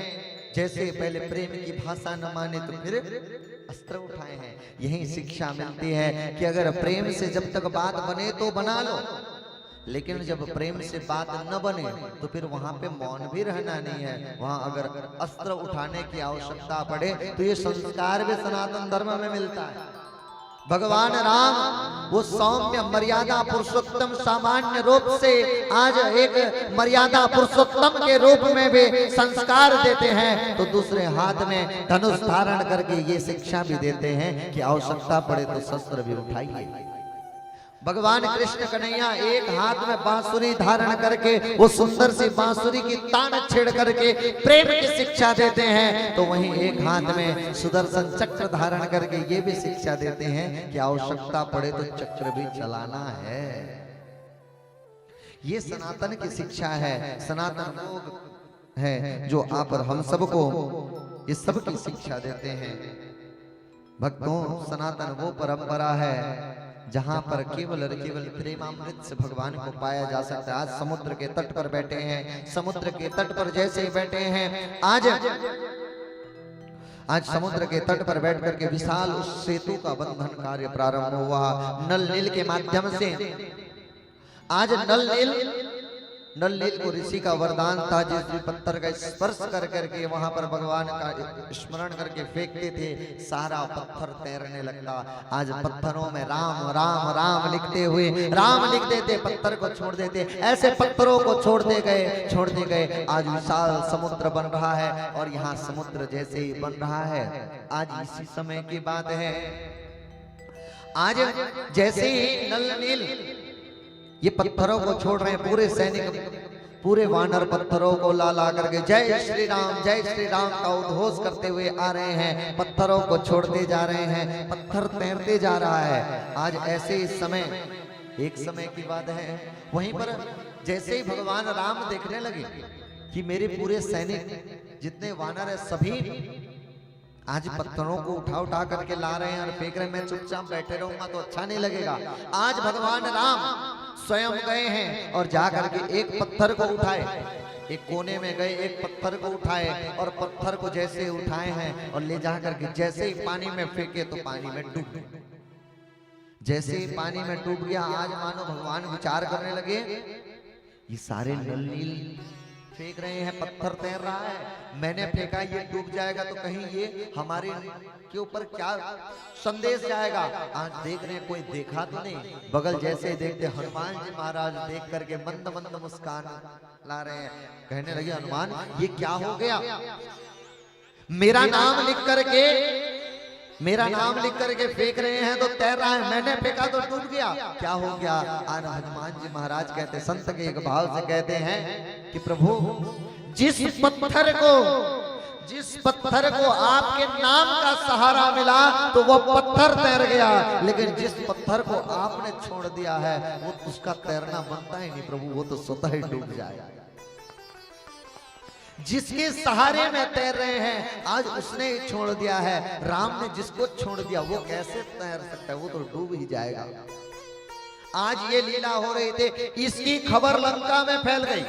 जैसे पहले प्रेम की भाषा न माने तो फिर अस्त्र उठाए हैं। यही शिक्षा मिलती है कि अगर प्रेम से जब तक बात बने तो बना लो, लेकिन जब प्रेम से बात न बने तो फिर वहां पे मौन भी रहना नहीं है। वहां अगर अस्त्र उठाने की आवश्यकता पड़े तो ये संस्कार भी सनातन धर्म में मिलता है। भगवान राम वो सौम्य मर्यादा पुरुषोत्तम सामान्य रूप से आज एक मर्यादा पुरुषोत्तम के रूप में भी संस्कार देते हैं, तो दूसरे हाथ में धनुष धारण करके ये शिक्षा भी देते हैं कि आवश्यकता पड़े तो शस्त्र भी उठाइए। भगवान कृष्ण कन्हैया एक हाथ में बांसुरी धारण करके वो सुंदर सी बांसुरी की तान छेड़ करके प्रेम की शिक्षा देते हैं, तो वहीं एक हाथ में सुदर्शन चक्र धारण करके ये भी शिक्षा देते हैं कि आवश्यकता पड़े तो चक्र भी चलाना है। ये सनातन की शिक्षा है, सनातन लोग है जो आप और हम सबको ये सब की शिक्षा देते हैं। भक्तों, सनातन वो परंपरा है जहां पर केवल और केवल प्रेमामृत से भगवान को पाया जा सकता है। आज समुद्र के तट पर बैठे हैं, समुद्र के तट पर जैसे ही बैठे हैं, आज समुद्र के तट पर बैठ करके विशाल उस सेतु का बंधन कार्य प्रारंभ हुआ। नल नील के माध्यम से आज नल नील को ऋषि का वरदान था, जिस भी पत्थर का स्पर्श कर करके वहां पर भगवान का स्मरण करके फेंकते थे, सारा पत्थर तैरने लगता। आज पत्थरों में राम राम राम लिखते हुए राम लिख देते, पत्थर को छोड़ देते, ऐसे पत्थरों को छोड़ते गए। आज विशाल समुद्र बन रहा है, और यहाँ समुद्र जैसे ही बन रहा है, आज इसी समय की बात है। आज जैसे ही नल नील ये पत्थरों को छोड़ रहे हैं, पूरे सैनिक पूरे वानर पत्थरों को ला करके जय श्री राम का उद्घोष करते हुए आ रहे हैं, पत्थरों को छोड़ते जा रहे हैं, पत्थर तैरते जा रहा है। आज ऐसे इस समय एक समय की बात है, वहीं पर जैसे ही भगवान राम देखने लगे कि मेरे पूरे सैनिक जितने वानर है सभी आज पत्थरों को उठा करके ला रहे हैं और फेंक रहे हैं, मैं चुपचाप बैठे रहूंगा तो अच्छा नहीं लगेगा। आज भगवान राम स्वयं गए हैं और जाकर के एक पत्थर को उठाए, एक कोने में गए, एक पत्थर को उठाए, और पत्थर को जैसे उठाए हैं और ले जाकर के जैसे ही पानी में फेंके तो पानी में डूब, जैसे ही पानी में डूब गया। आज मानो भगवान विचार करने लगे, ये सारे नल नील फेंक रहे हैं, पत्थर तैर रहा है, मैंने फेंका, ये डूब जाएगा तो कहीं ये हमारे के ऊपर क्या संदेश जाएगा। आज देख रहे हैं, कोई देखा तो नहीं, बगल जैसे देखते हनुमान जी महाराज देख करके मंद मंद मुस्कान ला रहे हैं, कहने लगे हनुमान ये क्या हो गया, मेरा नाम लिख करके फेंक रहे हैं तो तैर रहा है, मैंने फेंका तो डूब गया, क्या हो गया। आज हनुमान जी महाराज कहते, संत के एक भाव से कहते हैं कि प्रभु जिस पत्थर को आपके नाम का सहारा मिला तो वो पत्थर तैर गया, लेकिन जिस पत्थर को आपने छोड़ दिया है वो उसका तैरना बनता ही नहीं प्रभु, वो तो स्वतः ही डूब जाएगा। जिसके सहारे में तैर रहे हैं आज उसने ही छोड़ दिया है, राम ने जिसको छोड़ दिया वो कैसे तैर सकता है, वो तो डूब ही जाएगा। आज ये लीला हो रही थी, इसकी खबर लंका में फैल गई,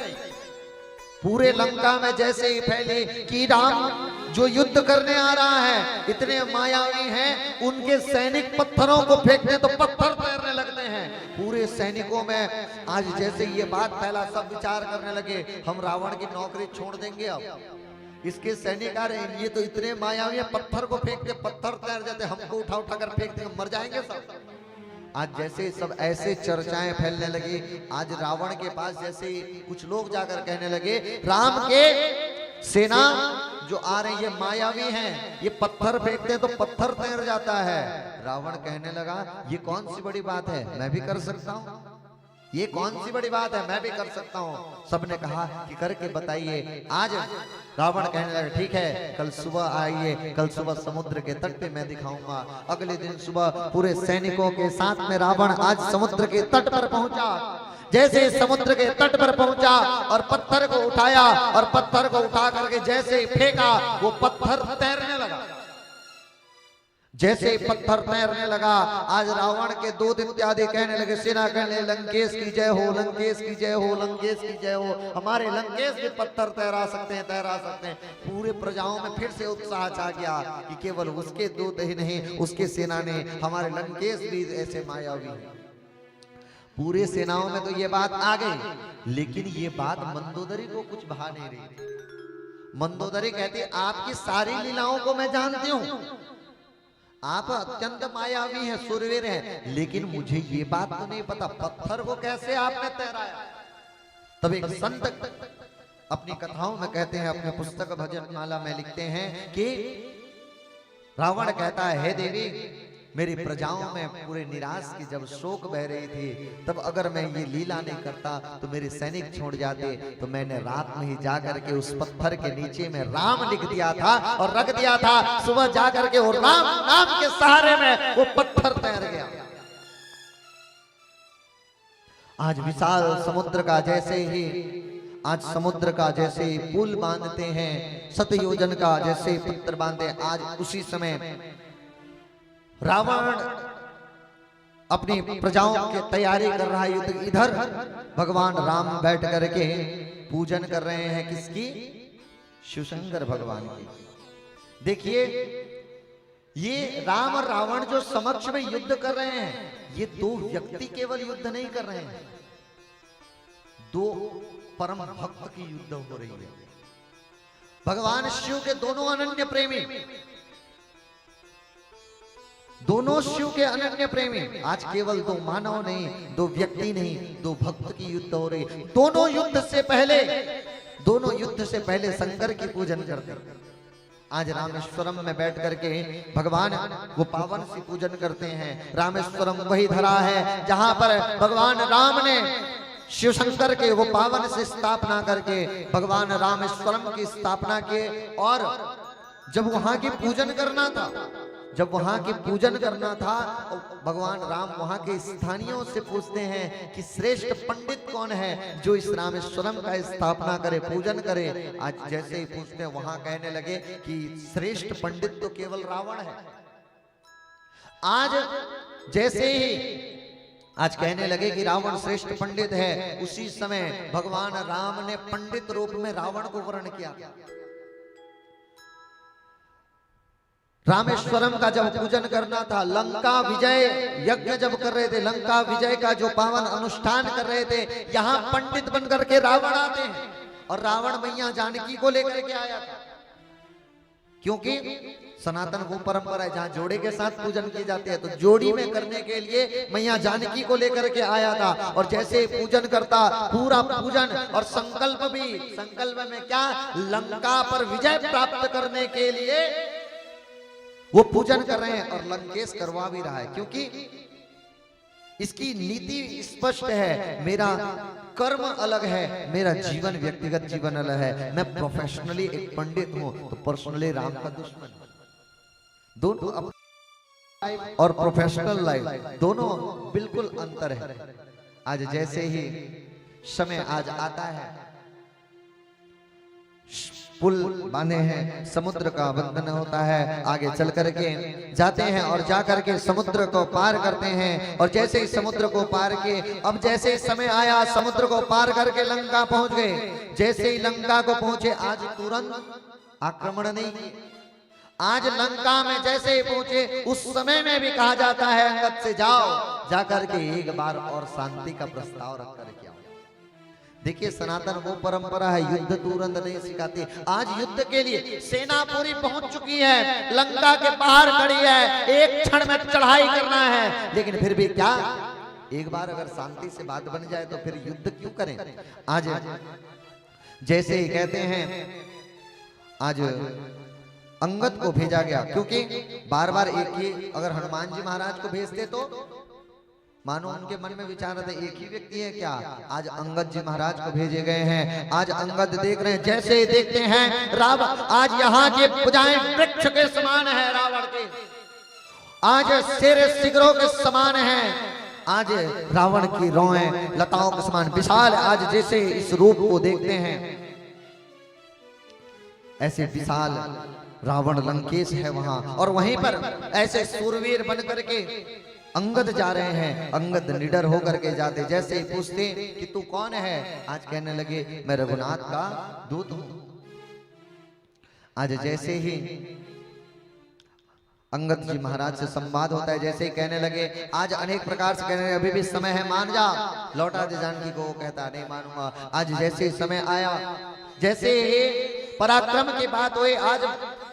पूरे लंका में जैसे ही फैली कि राम जो युद्ध करने आ रहा है इतने मायावी हैं, उनके सैनिक पत्थरों को फेंकते तो पत्थर तैरने लगते हैं। पूरे सैनिकों में आज जैसे ये बात फैला, सब विचार करने लगे हम रावण की नौकरी छोड़ देंगे, अब इसके सैनिक आ रहे हैं, ये तो इतने मायावी है, पत्थर को फेंकते पत्थर तैर जाते, हमको उठा कर फेंकते, मर जाएंगे सब। आज जैसे सब ऐसे चर्चाएं फैलने लगी, आज रावण के पास जैसे कुछ लोग जाकर कहने लगे राम के सेना जो आ रही है मायावी हैं, ये पत्थर फेंकते हैं तो पत्थर तैर जाता है। रावण कहने लगा ये कौन सी बड़ी बात है, मैं भी कर सकता हूँ, ये कौन सी बड़ी बात है, मैं भी कर सकता हूँ। सबने कहा कि करके बताइए। आज रावण कहने लगा ठीक है, कल सुबह आइए, कल सुबह समुद्र के तट पे मैं दिखाऊंगा। अगले दिन सुबह पूरे सैनिकों के साथ में रावण आज समुद्र के तट पर पहुंचा। जैसे समुद्र के तट पर पहुंचा और पत्थर को उठाया और पत्थर को उठा करके जैसे ही फेंका वो पत्थर तैरने लगा। जैसे पत्थर तैरने लगा, आज रावण के दूत इत्यादि कहने लगे, सेना कहने लंकेश की जय हो, लंकेश की जय हो, लंकेश की जय हो, हमारे लंकेश भी पत्थर तैरा सकते हैं, तैरा सकते हैं। पूरे प्रजाओं में फिर से उत्साह छा गया कि केवल उसके दूत ही नहीं, उसके सेना ने, हमारे लंकेश भी ऐसे मायावी हैं। पूरे सेनाओं में तो ये बात आ गई, लेकिन ये बात मंदोदरी को कुछ भा नहीं रही। मंदोदरी कहती आपकी सारी लीलाओं को मैं जानती हूं, आप अत्यंत मायावी हैं, सुरवीर हैं, लेकिन मुझे ये बात तो नहीं पता पत्थर को कैसे आपने तैराया। तब एक संत अपनी कथाओं में कहते हैं, अपने पुस्तक भजन माला में लिखते हैं कि रावण कहता है हे देवी, मेरी प्रजाओं में पूरे निराश की जब शोक बह रही थी, तब अगर मैं ये लीला नहीं करता तो मेरे सैनिक छोड़ जाते, तो मैंने रात में ही जाकर के उस पत्थर के नीचे में राम लिख दिया था और रख दिया था। सुबह जाकर के वो राम नाम के सहारे में वो पत्थर तैर गया। आज विशाल समुद्र का जैसे ही, आज समुद्र का जैसे पुल बांधते हैं, सतयोजन का जैसे पत्थर बांधते हैं, आज उसी समय रावण अपनी प्रजाओं की तैयारी कर रहा है युद्ध। इधर भगवान राम बैठ करके पूजन कर रहे हैं किसकी, शिवशंकर भगवान की। देखिए ये राम और रावण जो समक्ष में युद्ध कर रहे हैं, ये दो व्यक्ति केवल युद्ध नहीं कर रहे हैं, दो परम भक्त की युद्ध हो रही है। भगवान शिव के दोनों अनन्य प्रेमी, दोनों शिव के अनन्य प्रेमी, आज केवल दो मानव नहीं, दो व्यक्ति नहीं, दो भक्त की युद्ध हो रही। दोनों युद्ध से पहले शंकर की पूजन करते। आज रामेश्वरम में बैठ करके भगवान वो पावन सी पूजन करते हैं। रामेश्वरम वही धरा है जहां पर भगवान राम ने शिव शंकर के वो पावन से स्थापना करके भगवान रामेश्वरम की स्थापना की। और जब वहां की पूजन करना था, भगवान राम वहां के स्थानीयों से पूछते हैं कि श्रेष्ठ पंडित कौन है जो इस रामेश्वरम का स्थापना करे, पूजन करे। आज जैसे ही पूछते हैं, वहां कहने लगे कि श्रेष्ठ पंडित तो केवल रावण है। आज जैसे ही आज कहने लगे कि रावण श्रेष्ठ पंडित है, उसी समय भगवान राम ने पंडित रूप में रावण को वर्ण किया। रामेश्वरम का जब पूजन करना था, लंका विजय यज्ञ जब कर रहे थे, लंका विजय का जो पावन अनुष्ठान कर रहे थे, यहाँ पंडित बनकर के रावण आते हैं और रावण मैया जानकी को लेकर के आया था। क्योंकि सनातन वो परंपरा है जहाँ जोड़े के साथ पूजन की जाती है, तो जोड़ी में करने के लिए मैया जानकी को लेकर के आया था। और जैसे पूजन करता, पूरा पूजन और संकल्प में क्या, लंका पर विजय प्राप्त करने के लिए वो पूजन कर रहे हैं और लंकेश करवा भी रहा है। क्योंकि इसकी नीति स्पष्ट है, मेरा कर्म अलग है, मेरा जीवन व्यक्तिगत जीवन अलग है। मैं प्रोफेशनली एक पंडित हूं तो पर्सनली राम का दुश्मन। दोनों और प्रोफेशनल लाइफ दोनों बिल्कुल अंतर है। आज जैसे ही समय आज आता है, पुल बांधे हैं, समुद्र का बंधन होता है, आगे चल करके जाते हैं और जाकर के समुद्र को पार करते हैं। और जैसे ही समुद्र को पार किए, अब जैसे ही समय आया, समुद्र को पार करके लंका पहुंच गए। जैसे ही लंका को पहुंचे, आज तुरंत आक्रमण नहीं किए। आज लंका में जैसे ही पहुंचे, उस समय में भी कहा जाता है अंगद से जाओ, जाकर के एक बार और शांति का प्रस्ताव रख करके आओ। देखिए सनातन वो परंपरा है, युद्ध तुरंत नहीं सिखाती। आज युद्ध के लिए सेना पूरी पहुंच चुकी है, लंका के बाहर खड़ी है, एक क्षण में चढ़ाई करना है, लेकिन फिर भी क्या, एक बार अगर शांति से बात बन जाए तो फिर युद्ध क्यों करें। आज जैसे ही कहते हैं, आज अंगद को भेजा गया, क्योंकि बार बार एक ही अगर हनुमान जी महाराज को भेजते तो मानो उनके मन में विचार रहता एक ही व्यक्ति है क्या। आज अंगद जी महाराज को भेजे गए हैं। आज अंगद देख रहे हैं, जैसे ही देखते हैं रावण, आज यहाँ के भुजाएं वृक्ष के समान है रावण के, आज शेर शिखरों के समान है, आज रावण की रोएं लताओं के समान विशाल। आज जैसे इस रूप को देखते हैं, ऐसे विशाल रावण लंकेश है वहां, और वहीं पर ऐसे सूरवीर बन करके अंगद जा रहे हैं। अंगद निडर होकर के जाते, जैसे ही पूछते कि तू कौन है, आज कहने लगे मैं रघुनाथ का दूत हूं। आज जैसे ही अंगद जी महाराज से संवाद होता है, जैसे ही कहने लगे, आज अनेक प्रकार से कहने लगे अभी भी समय है, मान जा, लौटा दे जानकी को। वो कहता नहीं मानूंगा। आज जैसे ही समय आया, जैसे ही पराक्रम की बात हुई, आज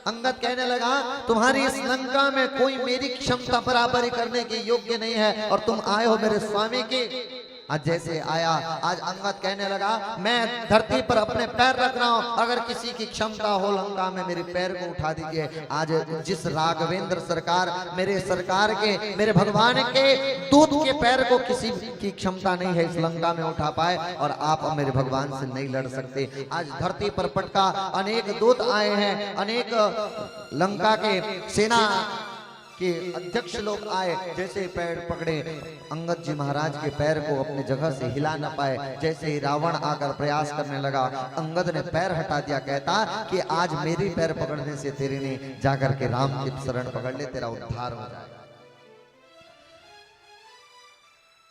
अंगद कहने लगा तुम्हारी इस लंका में कोई मेरी क्षमता बराबरी करने के योग्य नहीं है, और तुम आए हो मेरे स्वामी के। आज जैसे आया, आज अंगद कहने लगा मैं धरती पर अपने पैर रख रहा हूं, अगर किसी की क्षमता हो लंका में मेरे पैर को उठा दीजिए। आज जिस राघवेंद्र सरकार, मेरे सरकार के, मेरे भगवान के दूत के पैर को किसी की क्षमता नहीं है इस लंका में उठा पाए, और आप मेरे भगवान से नहीं लड़ सकते। आज धरती पर पटका, अनेक दूत आए हैं, अनेक लंका के सेना के अध्यक्ष लोग आए, जैसे पैर पकड़े, अंगद जी महाराज के पैर को अपने जगह से हिला न पाए। जैसे ही रावण आकर प्रयास करने लगा, अंगद ने पैर हटा दिया, कहता कि आज मेरी पैर पकड़ने से तेरे ने जाकर के राम की शरण पकड़ ले, तेरा उद्धार हो जाए।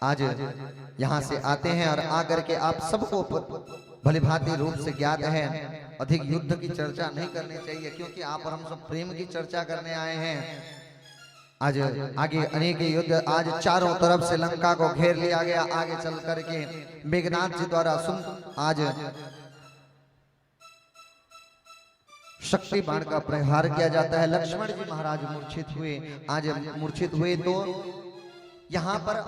आज यहाँ से आते हैं और आकर के आप सबको भलीभांति रूप से ज्ञात है, अधिक युद्ध की चर्चा नहीं करनी चाहिए, क्योंकि आप और हम सब प्रेम की चर्चा करने आए हैं। आज आगे अनेक युद्ध, आज चारों तरफ से लंका को घेर लिया गया। आगे चल करके मेघनाथ जी द्वारा आज शक्ति बाण का प्रहार किया जाता है। लक्ष्मण जी महाराज मूर्छित हुए। आज मूर्छित हुए तो यहाँ पर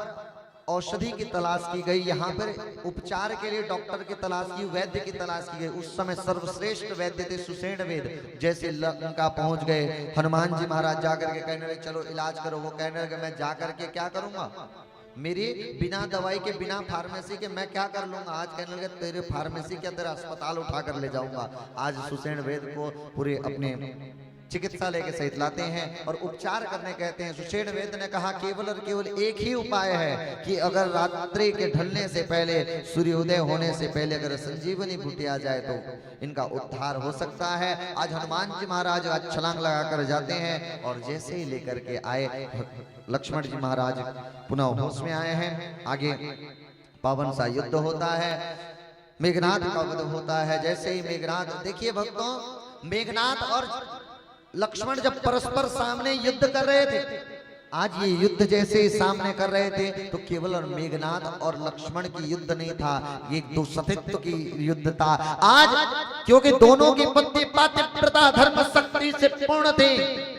औषधि की तलाश की गई, यहाँ पर उपचार के लिए डॉक्टर की तलाश की, वैद्य की तलाश की गई। उस समय सर्वश्रेष्ठ वैद्य थे सुषेण वेद। जैसे लंका पहुंच गए, हनुमान जी महाराज जाकर के कहने लगे चलो इलाज करो। वो कहने लगे मैं जाकर के क्या करूंगा, मेरी बिना दवाई के, बिना फार्मेसी के मैं क्या कर लूंगा। आज कहने लगे तेरे फार्मेसी के अंदर अस्पताल उठा कर ले जाऊंगा। आज सुषेण वेद को पूरे अपने चिकित्सालय के सहित लाते हैं और उपचार करने कहते हैं। सुषेण वेद ने कहा केवल और केवल एक ही उपाय है कि अगर रात्रि के ढलने से पहले, सूर्योदय होने से पहले अगर संजीवनी बूटी आ जाए तो इनका उद्धार हो सकता है। आज हनुमान जी महाराज आज छलांग लगाकर जाते हैं और जैसे ही लेकर के आए, लक्ष्मण जी महाराज पुनः होश में आए हैं। आगे पावन सा युद्ध होता है, मेघनाथ का युद्ध होता है। जैसे ही मेघनाथ, देखिए भक्तों, मेघनाथ और लक्ष्मण जब परस्पर सामने युद्ध कर रहे थे, आज ये युद्ध जैसे ही सामने कर रहे थे तो केवल और मेघनाथ और लक्ष्मण की युद्ध नहीं था, ये दो सतीत्व की युद्ध था। आज क्योंकि दोनों की पत्नी पातिव्रता धर्म शक्ति से पूर्ण थी।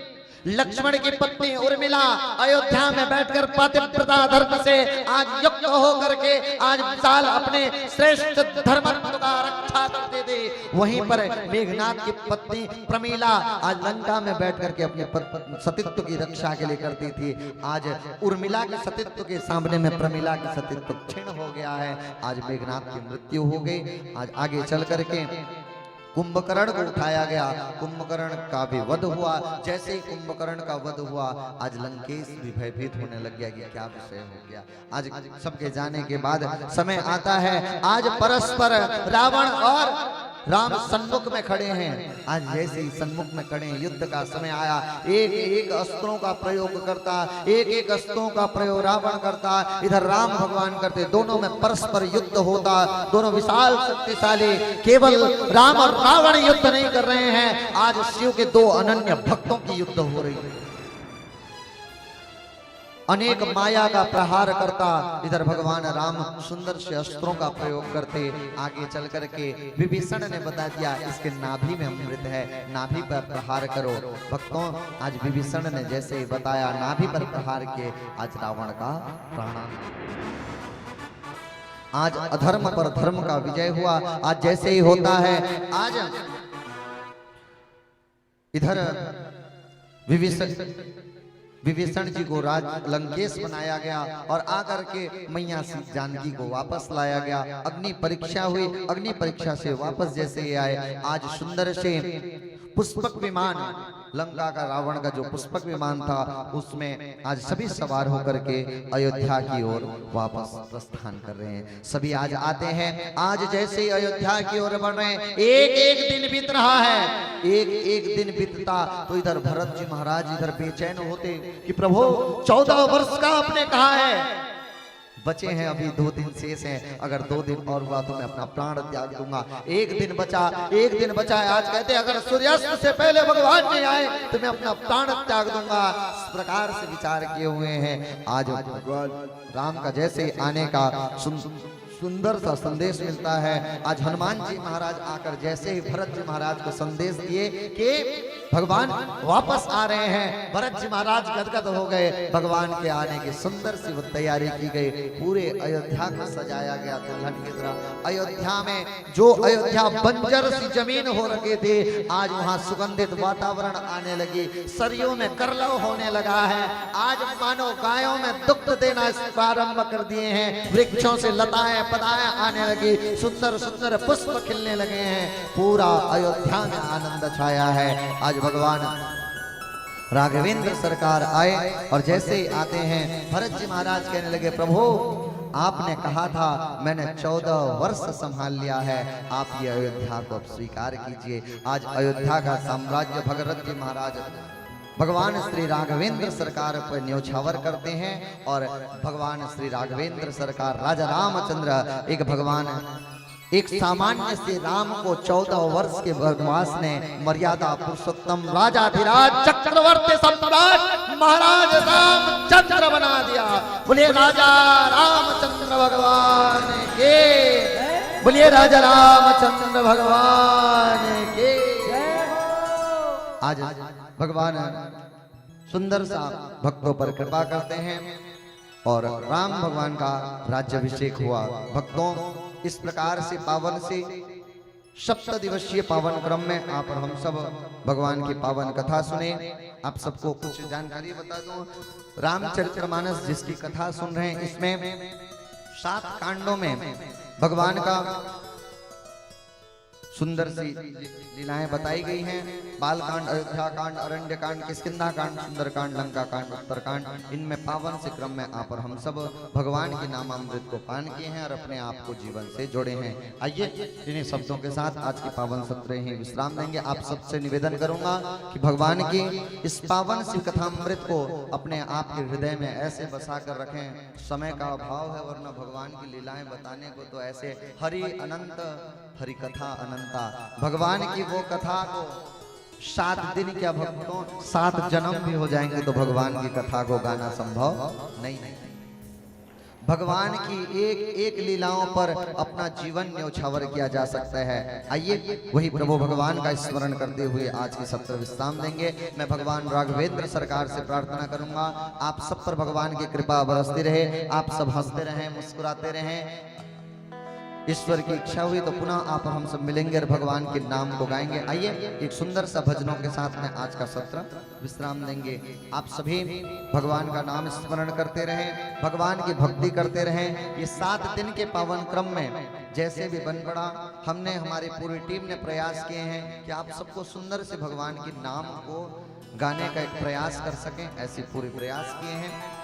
लक्ष्मण की पत्नी उर्मिला अयोध्या में बैठकर पातिव्रता धर्म से आज युक्त होकर के आज विशाल अपने श्रेष्ठ धर्मत्व का रक्षा करते थे। वहीं पर मेघनाथ की पत्नी प्रमीला आज लंका में बैठकर के अपने सतीत्व की रक्षा के लिए करती थी। आज उर्मिला के सतीत्व के सामने में प्रमीला की सतीत्व क्षीण हो गया है। आज मेघनाथ की मृत्यु हो गई। आज आगे चल करके कुंभकर्ण को उठाया गया, कुंभकर्ण का भी वध हुआ। जैसे ही कुंभकर्ण का वध हुआ, आज लंकेश भी भयभीत होने लग गया कि क्या विषय हो गया। आज सबके जाने के बाद समय आता है, आज परस्पर रावण और राम सन्मुख में खड़े हैं। आज जैसे ही सन्मुख में खड़े हैं, युद्ध का समय आया। एक एक अस्त्रों का प्रयोग करता, एक एक अस्त्रों का प्रयोग रावण करता, इधर राम भगवान करते। दोनों में परस्पर युद्ध होता, दोनों विशाल शक्तिशाली। केवल राम और रावण युद्ध नहीं कर रहे हैं, आज शिव के दो अनन्य भक्तों की युद्ध हो रही है। अनेक माया का प्रहार करता, इधर भगवान राम सुंदर से अस्त्रों का प्रयोग करते। आगे चल करके विभीषण ने बता दिया इसके नाभि में अमृत है, नाभि पर प्रहार करो। भक्तों, आज विभीषण ने जैसे ही बताया नाभि पर प्रहार किए, आज रावण का प्राण, आज अधर्म पर धर्म का विजय हुआ। आज जैसे ही होता है, आज इधर विभीषण जी को राज लंकेश बनाया गया और आकर के मैया जानकी को वापस लाया गया। अग्नि परीक्षा हुई, अग्नि परीक्षा से वापस जैसे ही आए, आज सुंदर से पुष्पक विमान, लंका का रावण का जो पुष्पक विमान था उसमें आज सभी सवार होकर के अयोध्या की ओर वापस प्रस्थान कर रहे हैं। सभी आज आते हैं। आज जैसे ही अयोध्या की ओर बढ़ रहे हैं, एक एक दिन बीत रहा है, एक एक दिन बीतता तो इधर भरत जी महाराज इधर बेचैन होते कि प्रभु 14 वर्ष का आपने कहा है, बचे हैं अभी 2 दिन शेष हैं, अगर 2 दिन और हुआ तो मैं अपना प्राण त्याग दूंगा। एक दिन बचा, एक दिन बचा है। आज कहते अगर सूर्यास्त से पहले भगवान नहीं आए तो मैं अपना प्राण त्याग दूंगा। इस प्रकार से विचार किए हुए हैं। आज भगवान राम का जैसे ही आने का सुंदर सा संदेश मिलता है। आज हनुमान जी महाराज आकर जैसे ही भरत जी महाराज को संदेश दिए कि भगवान वापस आ रहे हैं, भरत जी महाराज गदगद हो गए। भगवान के आने की सुंदर सी तैयारी की गई, पूरे अयोध्या को सजाया गया दुल्हन की तरह। अयोध्या में जो अयोध्या बंजर सी जमीन हो रखे थे, आज वहां सुगंधित वातावरण आने लगी, सरयों में करलव होने लगा है। आज मानो गायों में दुग्ध देना प्रारंभ कर दिए हैं, वृक्षों से लताएं पदाएं आने लगी, सुंदर सुंदर पुष्प खिलने लगे हैं। पूरा अयोध्या में आनंद छाया है। आज भगवान राघवेंद्र सरकार आए और जैसे ही आते हैं, भरत जी महाराज कहने लगे प्रभु आपने कहा था, मैंने 14 वर्ष संभाल लिया है, आप ये अयोध्या को स्वीकार कीजिए। आज अयोध्या का साम्राज्य भगरथ जी महाराज भगवान श्री राघवेंद्र सरकार पर न्योछावर करते हैं। और भगवान श्री राघवेंद्र सरकार राजा रामचंद्र एक सामान्य से राम को 14 वर्ष के वनवास ने मर्यादा पुरुषोत्तम राजाधिराज चक्रवर्ती सम्राट महाराज रामचंद्र बना दिया। बोलिए राजा रामचंद्र भगवान के, बोलिए राजा रामचंद्र भगवान के। आज भगवान सुंदर सा भक्तों पर कृपा करते हैं और राम भगवान का राज्याभिषेक हुआ। भक्तों, इस प्रकार से पावन से 7 दिवसीय पावन क्रम में आप और हम सब भगवान की पावन कथा सुने। आप सबको कुछ जानकारी बता दूं, रामचरितमानस जिसकी कथा सुन रहे हैं, इसमें 7 कांडों में भगवान का सुंदर सी लीलाएं बताई गई हैं। बाल कांड, अयोध्या कांड, अरण्य कांड, किष्किंधा कांड, सुंदर कांड, लंका कांड, उत्तर कांड, इनमें पावन से क्रम में आप और हम सब भगवान के नामामृत को पान किए हैं और अपने आप को जीवन से जोड़े हैं। आइए इन्हीं शब्दों के साथ आज की पावन सत्र ही विश्राम देंगे। आप सबसे निवेदन करूंगा कि भगवान की इस पावन सी कथामृत को अपने आप के हृदय में ऐसे बसा कर रखें। समय का अभाव है, वरना भगवान की लीलाएं बताने को तो ऐसे हरि अनंत, हरि कथा अनंता। भगवान की वो कथा को 7 दिन क्या भक्तों 7 जन्म भी हो जाएंगे तो भगवान की कथा को गाना संभव नहीं। भगवान की एक एक लीलाओं पर अपना जीवन न्योछावर किया जा सकता है। आइए वही प्रभु भगवान का स्मरण करते हुए आज की सत्र विश्राम देंगे। मैं भगवान राघवेंद्र सरकार से प्रार्थना करूंगा, आप सब पर भगवान की कृपा बरसती रहे, आप सब हंसते रहें, मुस्कुराते रहें। ईश्वर की इच्छा हुई तो पुनः आप हम सब मिलेंगे और भगवान के नाम को गाएंगे। आइए एक सुंदर सा भजनों के साथ में आज का सत्र विश्राम देंगे। आप सभी भगवान का नाम स्मरण करते रहें, भगवान की भक्ति करते रहें। ये 7 दिन के पावन क्रम में जैसे भी बन पड़ा, हमने हमारी पूरी टीम ने प्रयास किए हैं कि आप सबको सुंदर से भगवान के नाम को गाने का एक प्रयास कर सकें, ऐसे पूरे प्रयास किए हैं।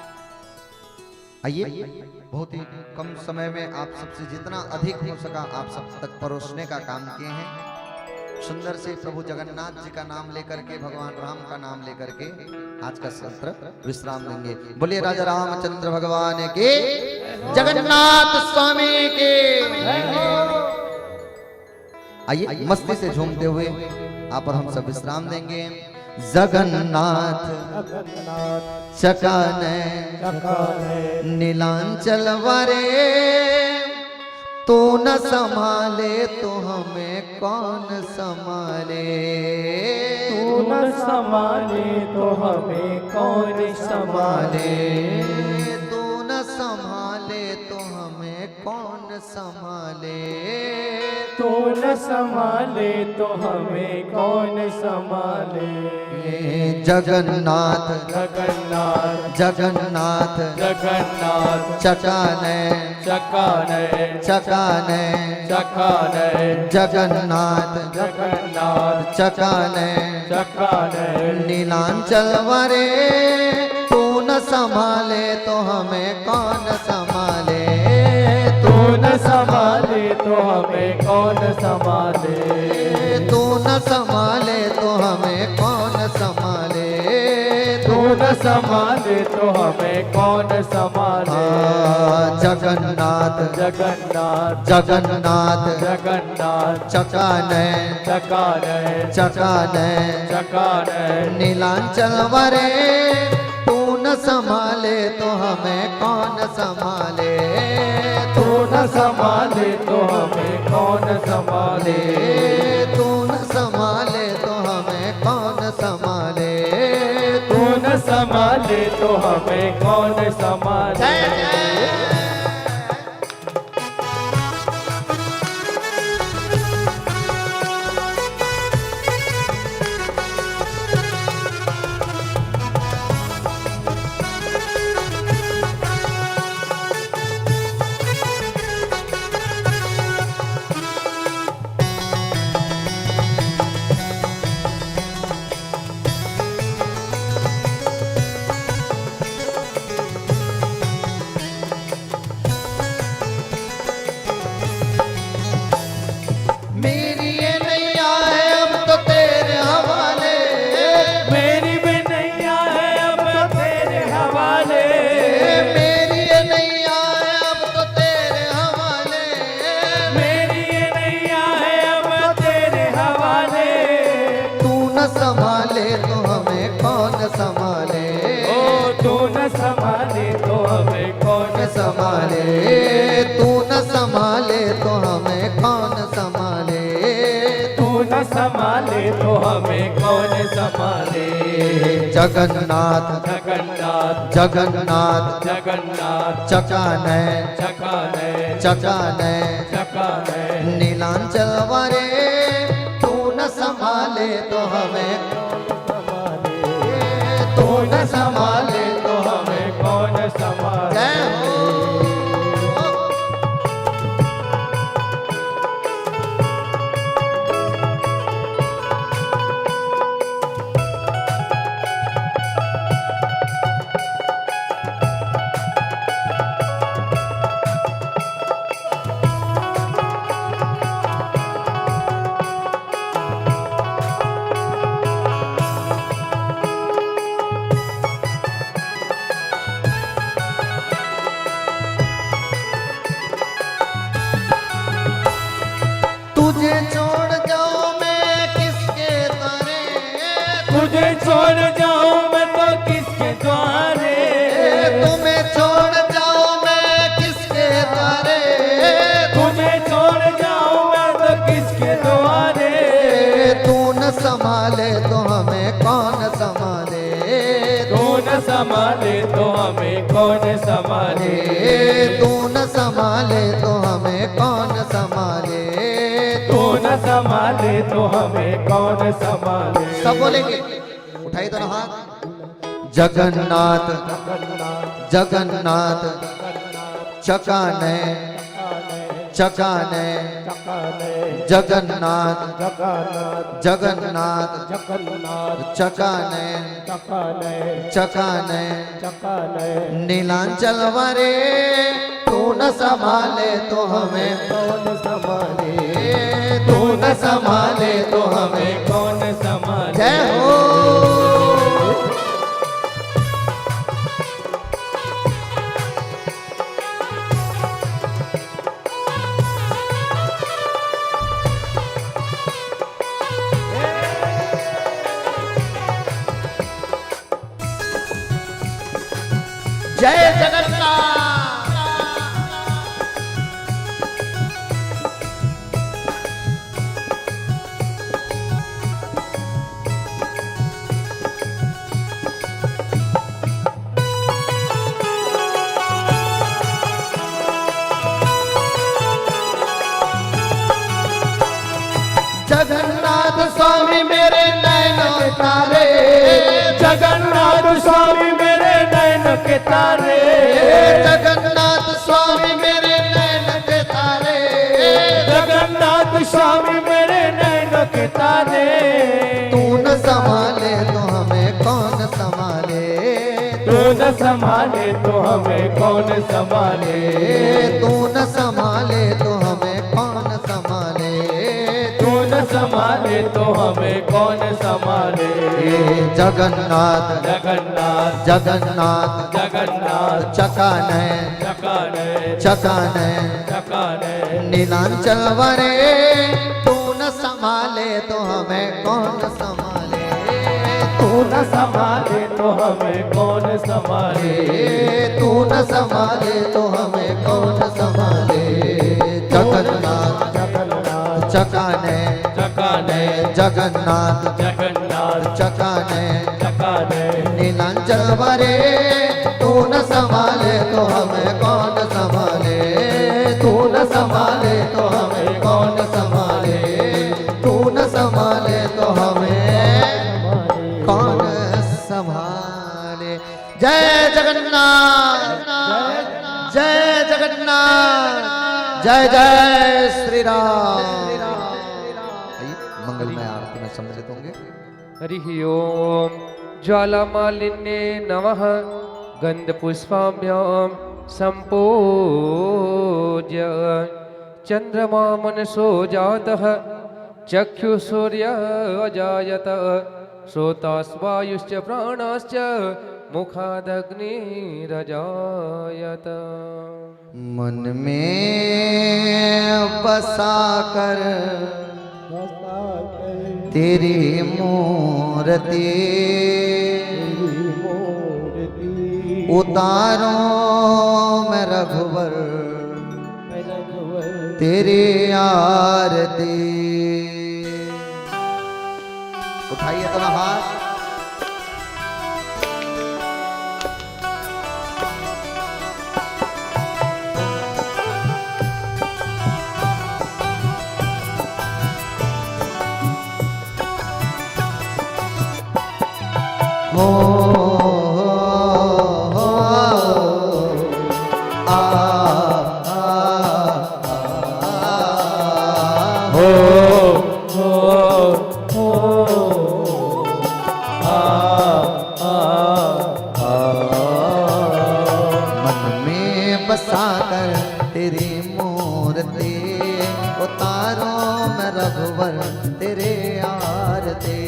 आइए बहुत ही कम समय में आप सबसे जितना अधिक हो सका आप सब तक परोसने का काम किए हैं। सुंदर से प्रभु जगन्नाथ जी का नाम लेकर के, भगवान राम का नाम लेकर के आज का सत्र विश्राम देंगे। बोलिए राजा रामचंद्र भगवान के, जगन्नाथ स्वामी के। आइए मस्ती से झूमते हुए आप और हम सब विश्राम देंगे। जगन्नाथ चकाने नीलांचल वरे तू न संभाले तो हमें कौन संभाले। तू न संभाले तो हमें कौन संभाले। तू न संभाले तो हमें कौन संभाले। तू न संभाले तो हमें कौन संभाले। जगन्नाथ जगन्नाथ जगन्नाथ जगन्नाथ चकाने चकाने चकाने चकाने जगन्नाथ जगन्नाथ चकाने चकाने नीलांचल वरे तू न संभाले तो हमें कौन संभाले। तू न संभाले तो हमें कौन संभाले। तू न संभाले तो हमें कौन संभाले। तू न संभाले तो हमें कौन संभाले। जगन्नाथ जगन्नाथ जगन्नाथ जगन्नाथ चकाने चकाने चकाने चकाने नीलांचल वरे तू न संभाले तो हमें कौन संभाले। तू न संभाले तो हमें कौन संभाले। तू न संभाले तो हमें कौन संभाले। तू न संभाले तो हमें कौन संभाले। मेरी ये नैया है अब तो तेरे हवाले। मेरी भी नैया है अब तो तेरे हवाले। मेरी ये नैया है अब तो तेरे हवाले। मेरी ये नैया है अब तेरे हवाले। तू न संभाले तो हमें कौन संभाले। ओ तू न संभाले तो हमें कौन संभाले। तू न संभाले तो हमें कौन संभाले। तू न संभाले तो हमें कौन संभाले। जगन्नाथ जगन्नाथ जगन्नाथ जगन्नाथ चकाने चकाने चकाने चकाने नीलांचल वरे तू न संभाले तो हमें। तू न संभाले तो हमें कौन संभाले। जय हो। तुझे छोड़ जाऊं मैं किसके तारे। तुझे छोड़ जाऊं मैं तो किसके द्वारे। तुम्हें छोड़ जाऊं मैं किसके तारे। तुझे छोड़ जाऊं मैं तो किसके द्वारे। तू न संभाले तो हमें कौन संभाले। तू न संभाले तो हमें कौन संभाले। तू न संभाले तो हमें कौन संभाले। तू न संभाले तो हमें कौन संभाले। सब बोलेंगे, उठाइए दोनों हाथ। जगन्नाथ जगन्नाथ चकाने चकाने जगन्नाथ जगन्नाथ चकाने चकाने नीलांचल वरे तू न संभाले तो हमें कौन संभाले। तू न संभाले तो हमें कौन संभाले। जय हो। तारे, जगन्नाथ स्वामी मेरे नैन के तारे, जगन्नाथ स्वामी मेरे नैन के तारे, जगन्नाथ स्वामी मेरे नैन के तारे। तू न संभाले तो हमें कौन संभाले, तू न संभाले तो हमें कौन संभाले, तू न संभाले तो हमें कौन संभाले, तू न संभाले तो हमें कौन संभाले। जगन्नाथ जगन्नाथ जगन्नाथ जगन्नाथ चकाने चकाने चकाने चकाने नीलांचल वरे, तू न संभाले तो हमें कौन संभाले, तू न संभाले तो हमें कौन संभाले, तू न संभाले तो हमें कौन संभाले। जगन्नाथ जगन्नाथ चकाने चकाने जगन्नाथ जगन्नाथ चकाने चकाने नीलांचल वरे, तू न संभाले तो हमें कौन संभाले, तू न संभाले तो हमें कौन संभाले, तू न संभाले तो हमें कौन संभाले। जय जगन्नाथ, जय जगन्नाथ, जय जय श्री राम। मंगलमय आरती में सम्मिलित होंगे। हरि ओम। ज्वालामालिन्ये नमः। गंधपुष्पाभ्यां संपूज्य चंद्रमा मनसो जातः, चक्षुसूर्य अजायत, श्रोतास्वायुश्च प्राणाश्च मुखादग्निरजायत। मन में बसा कर तेरी मूर्ति, उतारो मैं रघुवर तेरी आरती। उठाइए तो हाथ। हो आ हो मन में बसा कर तेरी मूर्ति, उतारो मैं रघुवर तेरे आरती।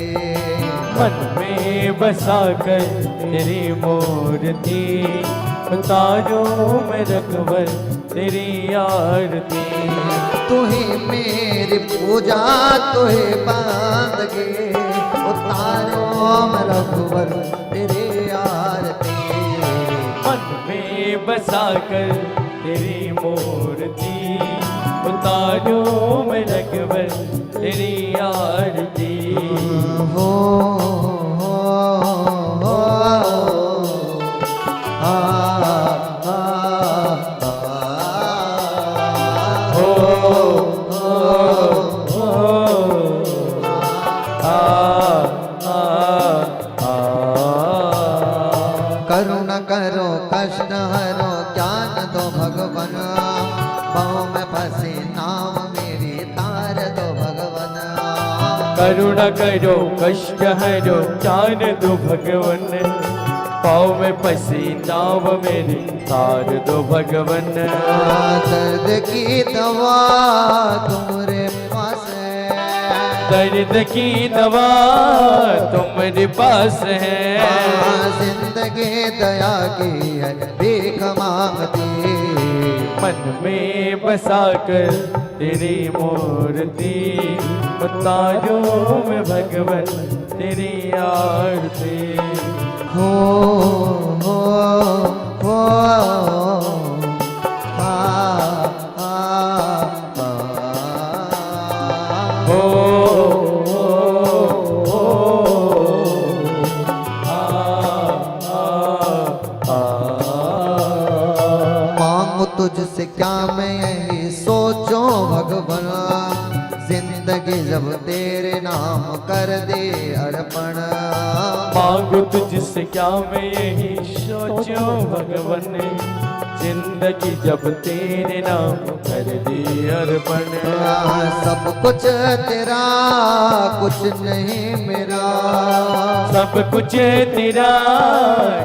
मन में बसा कर तेरी मूर्ति, उतारो मैं रघुवर तेरी आरती। तू ही मेरी पूजा तू ही बंदगी, उतारो मैं रघुवर तेरी आरती। मन में बसा कर तेरी मूर्ति, उतारो मैं रघुवर तेरी आरती। हो आ करुण करो कष्ट हरो ज्ञान दो भगवन, बहु में फंसी नाव मेरी तार दो भगवन। करुणा करो कष्ट हरो जान दो भगवन, पाँव में फंसी नाव मेरी तार दो भगवन। दर्द की दवा तुम्हारे पास है, दर्द की दवा तुम्हारे पास है। जिंदगी दया की है भीख मांगती। मन में बसा कर तेरी मूर्ति, उतारो मैं भगवन तेरी आरती। हो आ मांगू तुझसे क्या मैं यही सोचो भगवान, जिंदगी जब तेरे नाम कर दे अर्पण। मांगो तुझसे क्या मैं यही सोचो भगवन, जिंदगी जब तेरे नाम कर दी अर्पण। सब कुछ तेरा कुछ नहीं मेरा, सब कुछ तेरा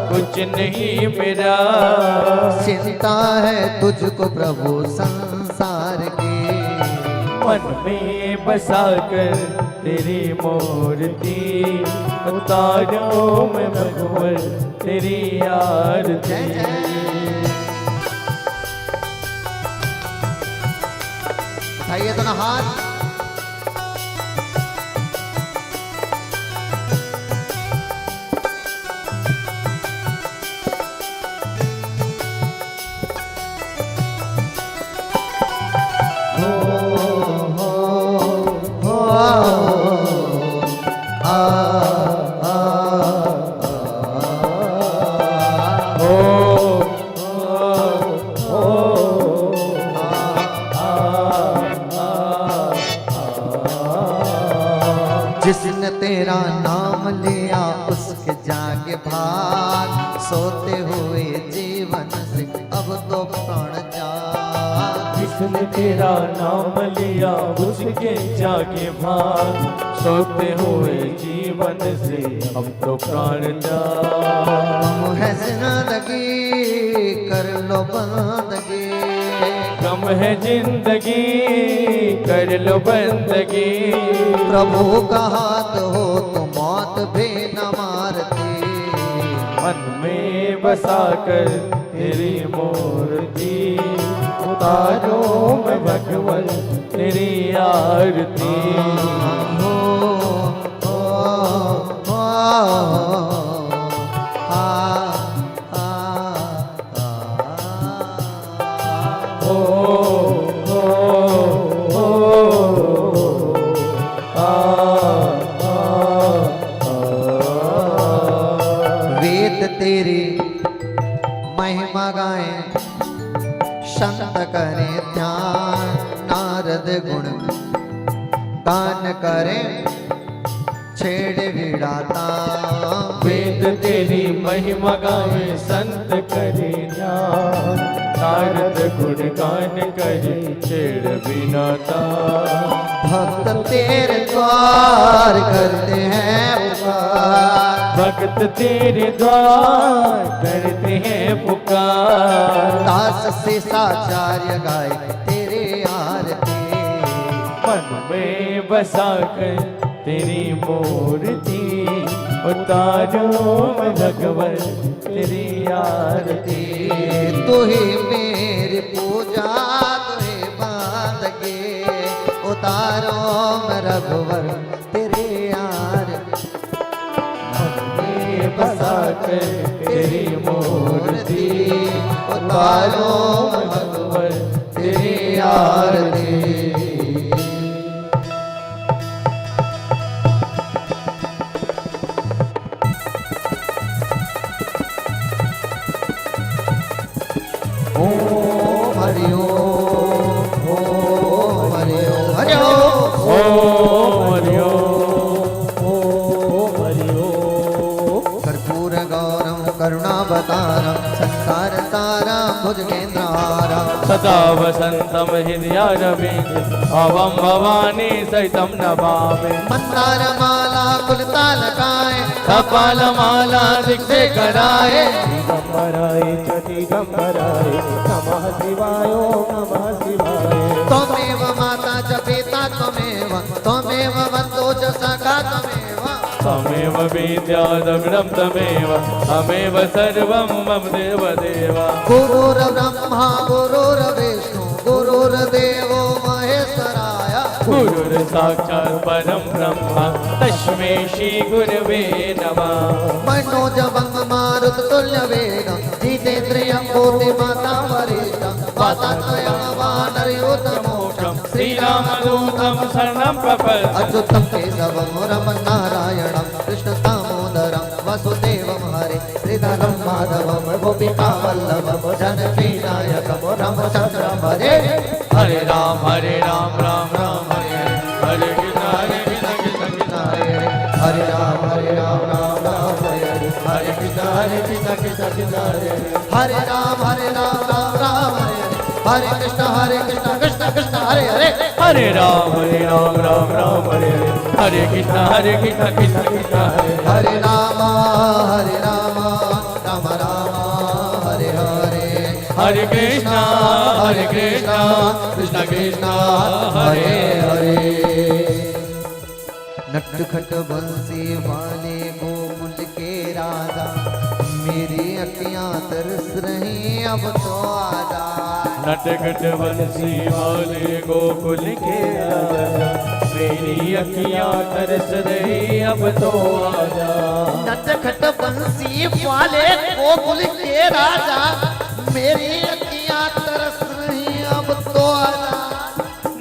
कुछ नहीं मेरा। चिंता है तुझको प्रभु संसार की, मन में बसा कर तेरी मूर्ति उतारो मैं भगवन तेरी आरती। उठाइए दोनों हाथ। जिसने तेरा नाम लिया उसके जागे भाग, सोते हुए जीवन से अब तो प्राण जाग। जिसने तेरा नाम लिया उसके जागे भाग, सोते हुए जीवन से अब तो प्राण जाग। गम है जिंदगी कर लो बंदगी, गम है जिंदगी कर लो बंदगी। प्रभु का हाथ हो तो मौत भी न मारती। मन में बसा कर तेरी मूर्ति उतारो मैं भगवन तेरी आरती। हो तेरी महिमा गाएं संत करें ध्यान, नारद गुण गान करें छेड़ विड़ाता। वेद तेरी महिमा गाए संत करे ध्यान, नारद गुण गान करे छेड़ बिनाता। भक्त तेरे द्वार करते हैं पुकार, भक्त तेरे द्वार करते हैं पुकार। दास से साचार्य गाय तेरे आरती। मन में बसा कर तेरी मूर्ति उतारो मैं भगवन तेरी आरती। तू ही मेरी पूजा तू ही बंदगी, उतारो मैं रघुवर तेरे आरती। बसा कर तेरी मूर्ति उतारो मैं भगवन तेरी आरती। ओम हरि ओम, ओम हरि ओम, हरि ओम, ओम हरि ओम, हरि ओम। कर्पूर गौरम करुणावतारम संसार सारम भुजगेन्द्रहारम। सदा वसंतम हृदयारविंदे भवं भवानी सहितं नमामि। मंदारमाला कुलतालकाय कपालमाला दिग्दे कराए दिगंबराय च दिगंबराय नमः शिवाय नमः शिवाय। त्वमेव माता च पिता त्वमेव बन्धो च सखा त्वमेव विद्यादग्रं तमेव तमेव सर्वं मम देवदेव। गुरुर्ब्रह्मा गुरुर्विष्णु गुरुर्देवो महेश्वराय। गुरुर्साक्षात् परं ब्रह्म तस्मै श्री गुरवे नमः। मनोजवं मारुततुल्यवेगं जितेन्द्रियं बुद्धिमतां वरिष्ठं वातात्मयं वानरयूथमोक्षं श्रीरामदूतं शरणं प्रपद्ये। अच्युतं केशवं रमं नारायणं कृष्णं दामोदरं वसुदेवं हरे श्रीधरं माधवं गोपिकावल्लभं जानकीनायकं रामचन्द्रं हरे। हरे राम राम राम हरे हरे। कृष्ण कृष्ण हरे हरे राम राम राम हरे हरे कृष्ण कृष्ण कृष्ण हरे हरे हरे राम राम राम हरे हरे कृष्ण कृष्ण कृष्ण हरे हरे राम राम राम हरे हरे हरे कृष्ण कृष्ण कृष्ण हरे हरे नटखट बंसी वाले गोकुल के राजा मेरी अखियां तरस रही अब तो आजा नटखट बंसी वाले गोकुल के राजा मेरी अखियां तरस रही अब तो आजा नटखट बंसी वाले गोकुल के राजा मेरी अखियां तरस रही अब तो आजा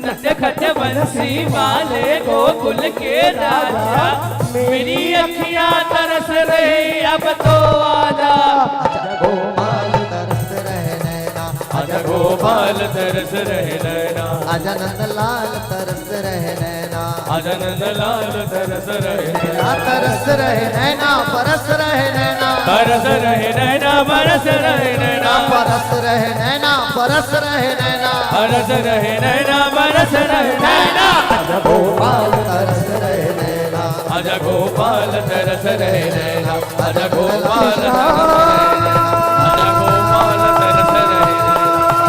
नटखट बंसी वाले गोकुल के राजा मेरी अखियां तरस रही अब तो आजा गोपाल तरस रहे नैना आजा गोपाल तरस रहे नैना आजा नंदलाल तरस रहे नैना आजा नंदलाल तरस रहे नैना तरस रहे नैना बरस रहे नैना तरस रहे नैना बरस रहे नैना बरस रहे नैना बरस रहे नैना बरस रहे नैना बरस रहे नैना आजा गोपाल तरस रहे नैना आजा गोपाल तरस रहे नैना आजा गोपाल तरस रहे नैना आजा गोपाल तरस रहे नैना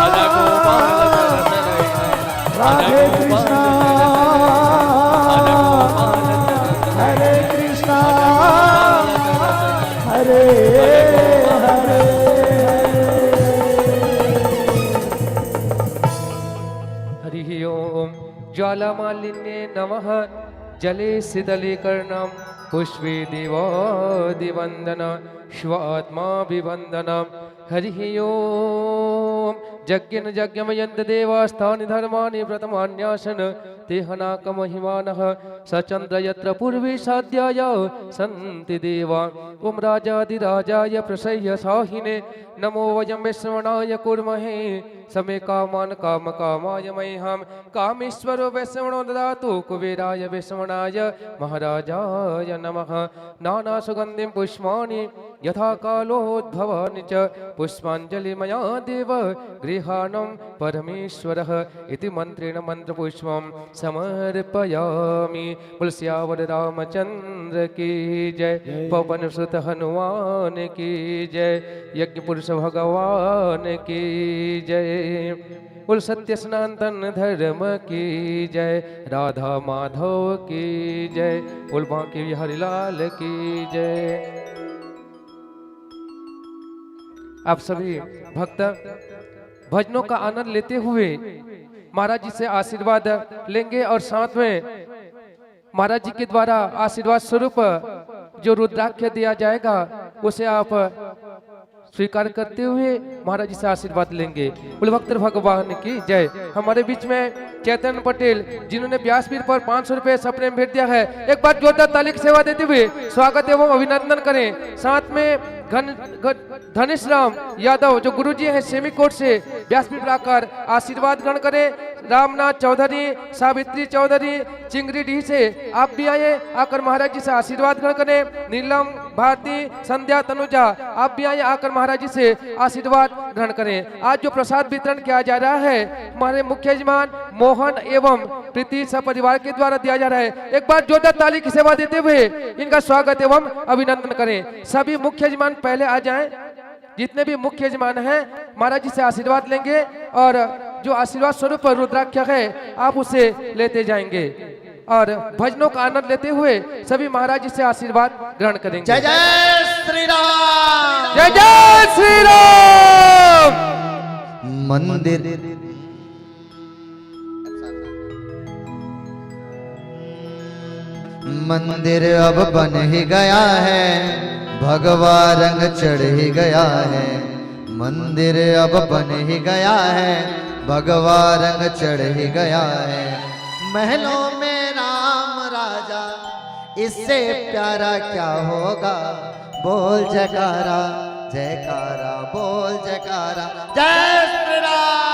आजा गोपाल तरस रहे नैना राधे कृष्णा हरे कृष्णा हरे हरे हरि ओम ज्वालामालिन्ये नमः जले शीतलीकरणं पुष्पे देवादिवन्दन स्वात्माभिवन्दनं हरि ओम यज्ञन यज्ञमयन्त देवास्तानि धर्माणि प्रथमान्यासन तेहनाकमहिमानः सचन्द्र यत्र पूर्वे साध्याय सन्ति देवा ओम राजाधिराजाय प्रसह्य साहिने नमो वयं वैष्णवनाय कुर्महे समे कामान काम कामाय मह्यं कामेश्वरो वैष्णवनो ददातु कुबेराय वैष्णवनाय महाराजाय नमः नाना सुगन्धिं पुष्पाणि यथा कालोद्भवानि च पुष्पाञ्जलि मया देव गृहाणं परमेश्वरः इति मन्त्रेण मन्त्रपुष्पं समर्पयामि तुलसियावर रामचंद्र की जय पवन सुत हनुमान की जय यज्ञ पुरुष भगवान की जय कुल सत्य सनातन धर्म की जय राधा माधव की जय कुल बांके बिहारी लाल की जय। आप सभी भक्त भजनों का आनंद लेते हुए महाराज जी से आशीर्वाद लेंगे और साथ में महाराज जी के द्वारा आशीर्वाद स्वरूप जो रुद्राक्ष दिया जाएगा उसे आप स्वीकार करते हुए महाराज जी से आशीर्वाद लेंगे। बोले भक्त भगवान की जय। हमारे बीच में चैतन्य पटेल जिन्होंने व्यासपीठ पर 500 रुपए सपने में भेज दिया है, एक बार जोरदार ताली की सेवा देते हुए स्वागत एवं अभिनंदन करें। साथ में धनेश राम यादव जो गुरुजी हैं सेमी कोट से व्यासपीठ पर आकर आशीर्वाद ग्रहण करें। रामनाथ चौधरी, सावित्री चौधरी चिंगरी डी से आप भी आए, आकर महाराज जी से आशीर्वाद ग्रहण करें। नीलम भारती, संध्या तनुजा आप भी आए, आकर महाराज जी से आशीर्वाद ग्रहण करें। आज जो प्रसाद वितरण किया जा रहा है हमारे मुख्य यजमान मोहन एवं प्रीति परिवार के द्वारा दिया जा रहा है। एक बार जोरदार ताली की सेवा देते हुए इनका स्वागत एवं अभिनंदन करें। सभी मुख्य यजमान पहले आ जाएं। जितने भी मुख्य यजमान हैं महाराज जी से आशीर्वाद लेंगे और जो आशीर्वाद स्वरूप रुद्राक्ष है आप उसे लेते जाएंगे और भजनों का आनंद लेते हुए सभी महाराज जी से आशीर्वाद ग्रहण करेंगे। जय जय श्री राम, जय जय श्री राम। मंदिर मंदिर अब बन ही गया है, भगवा रंग चढ़ ही गया है। मंदिर अब बन ही गया है, भगवा रंग चढ़ ही गया है। महलों में राम राजा, इससे प्यारा क्या होगा। बोल जयकारा जयकारा, बोल जयकारा जय श्री राम।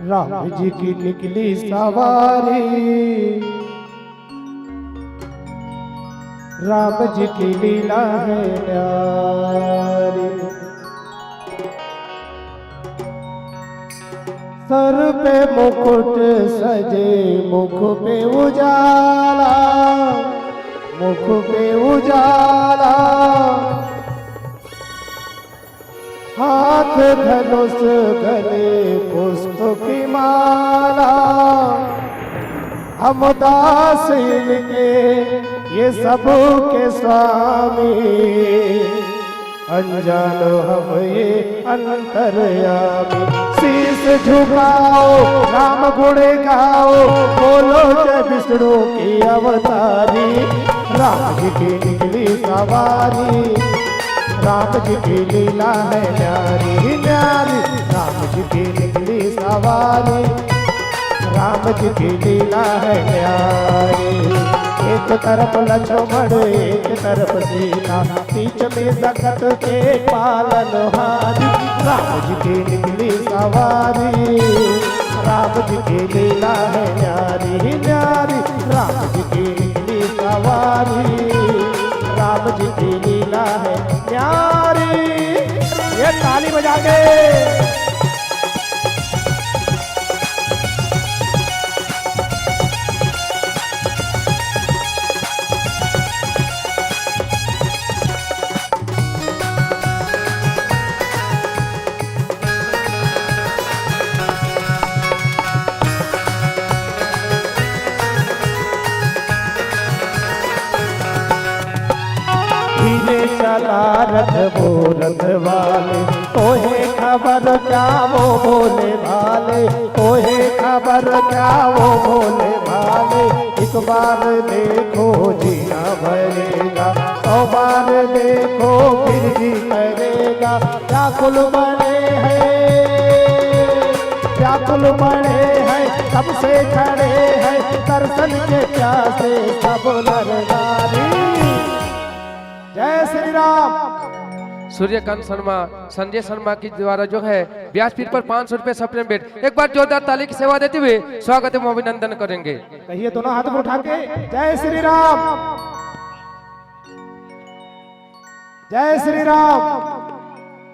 राम जी की निकली सवारी, राम जी की लीला है न्यारी। सर पे मुकुट सजे, मुख पे उजाला, मुख पे उजाला, हाथ धनुष गले पुष्प की माला। हम दास इनके ये सब के स्वामी, अनजान हम ये अंतर्यामी। शीश झुकाओ राम गुण गाओ, बोलो जय विष्णु की अवतारी। राम जी की निकली सवारी, राम जी की लीला है न्यारी न्यारी। राम जी की निकली सवारी, राम जी की लीला है न्यारी। एक तरफ लक्ष्मण एक तरफ सीता, बीच में जगत के पालनहारी। राम जी की निकली सवारी, राम जी की लीला है न्यारी न्यारी। राम जी की निकली सवारी, राम जी की लीला है न्यारी। ये ताली बजा के धीरे चला रथ वो रथ वाले, तोहे खबर क्या वो भोले भाले, तोहे खबर क्या वो भोले भाले। एक बार देखो जीना भरेगा, 100 बार देखो फिर जी करेगा। व्याकुल बने हैं, व्याकुल बने हैं, सबसे खड़े हैं दर्शन के प्यासे सब नर नारी। जय श्री राम। सूर्यकांत शर्मा, संजय शर्मा की द्वारा जो है व्यासपीठ पर 500 रुपए सप्रेम भेंट। एक बार जोरदार ताली की सेवा देते हुए स्वागत एवं अभिनंदन करेंगे। कहिए दोनों हाथ में उठा के जय श्री राम, जय श्री राम।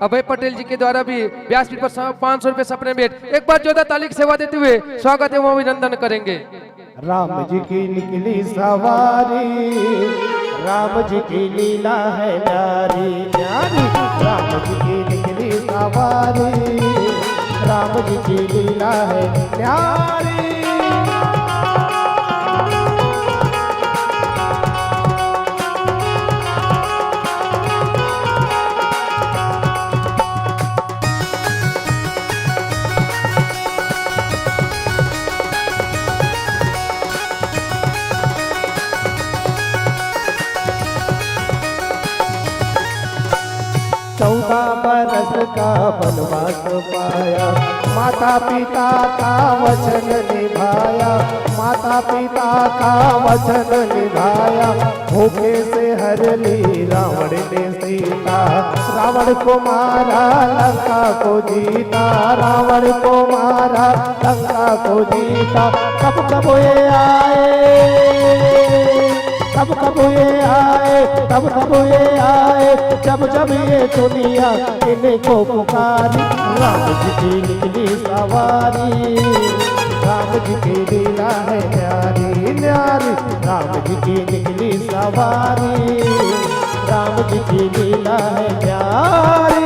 अभय पटेल जी के द्वारा भी व्यासपीठ पर 500 रुपए सप्रेम भेंट। एक बार जोरदार ताली की सेवा देते हुए स्वागत एवं अभिनंदन करेंगे। राम जी की निकली सवारी, राम जी की लीला है न्यारी न्यारी। राम जी की निकली सवारी, राम जी की लीला है न्यारी। बरस का वनवास पाया, माता पिता का वचन निभाया, माता पिता का वचन निभाया। भूखे से हर ली रावण ने सीता, रावण को मारा लंका को जीता, रावण को मारा लंका को जीता। कब कब ये आए, कब कब ये आए, कब कब ये आए, जब जब ये दुनिया इनको पुकारी। राम जी की निकली सवारी, राम जी की लीला है न्यारी न्यारी। राम जी की निकली सवारी, राम जी की लीला है न्यारी।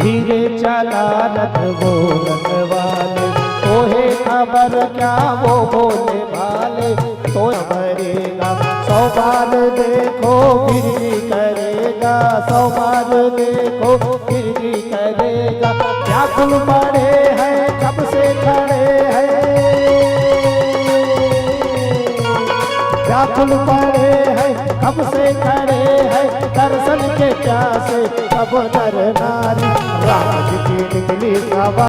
धीरे चला रथ वो रथ वाले, तोहे खबर क्या वो भोले भाले। तो मरेगा। 100 बार देखो फिर भी करेगा, 100 बार देखो फिर भी करेगा। व्याकुल पड़े हैं कब से खड़े हैं, व्याकुल पड़े हैं कब से खड़े हैं, दर्शन के प्यासे सब नर नारी। राम जी की निकली सवा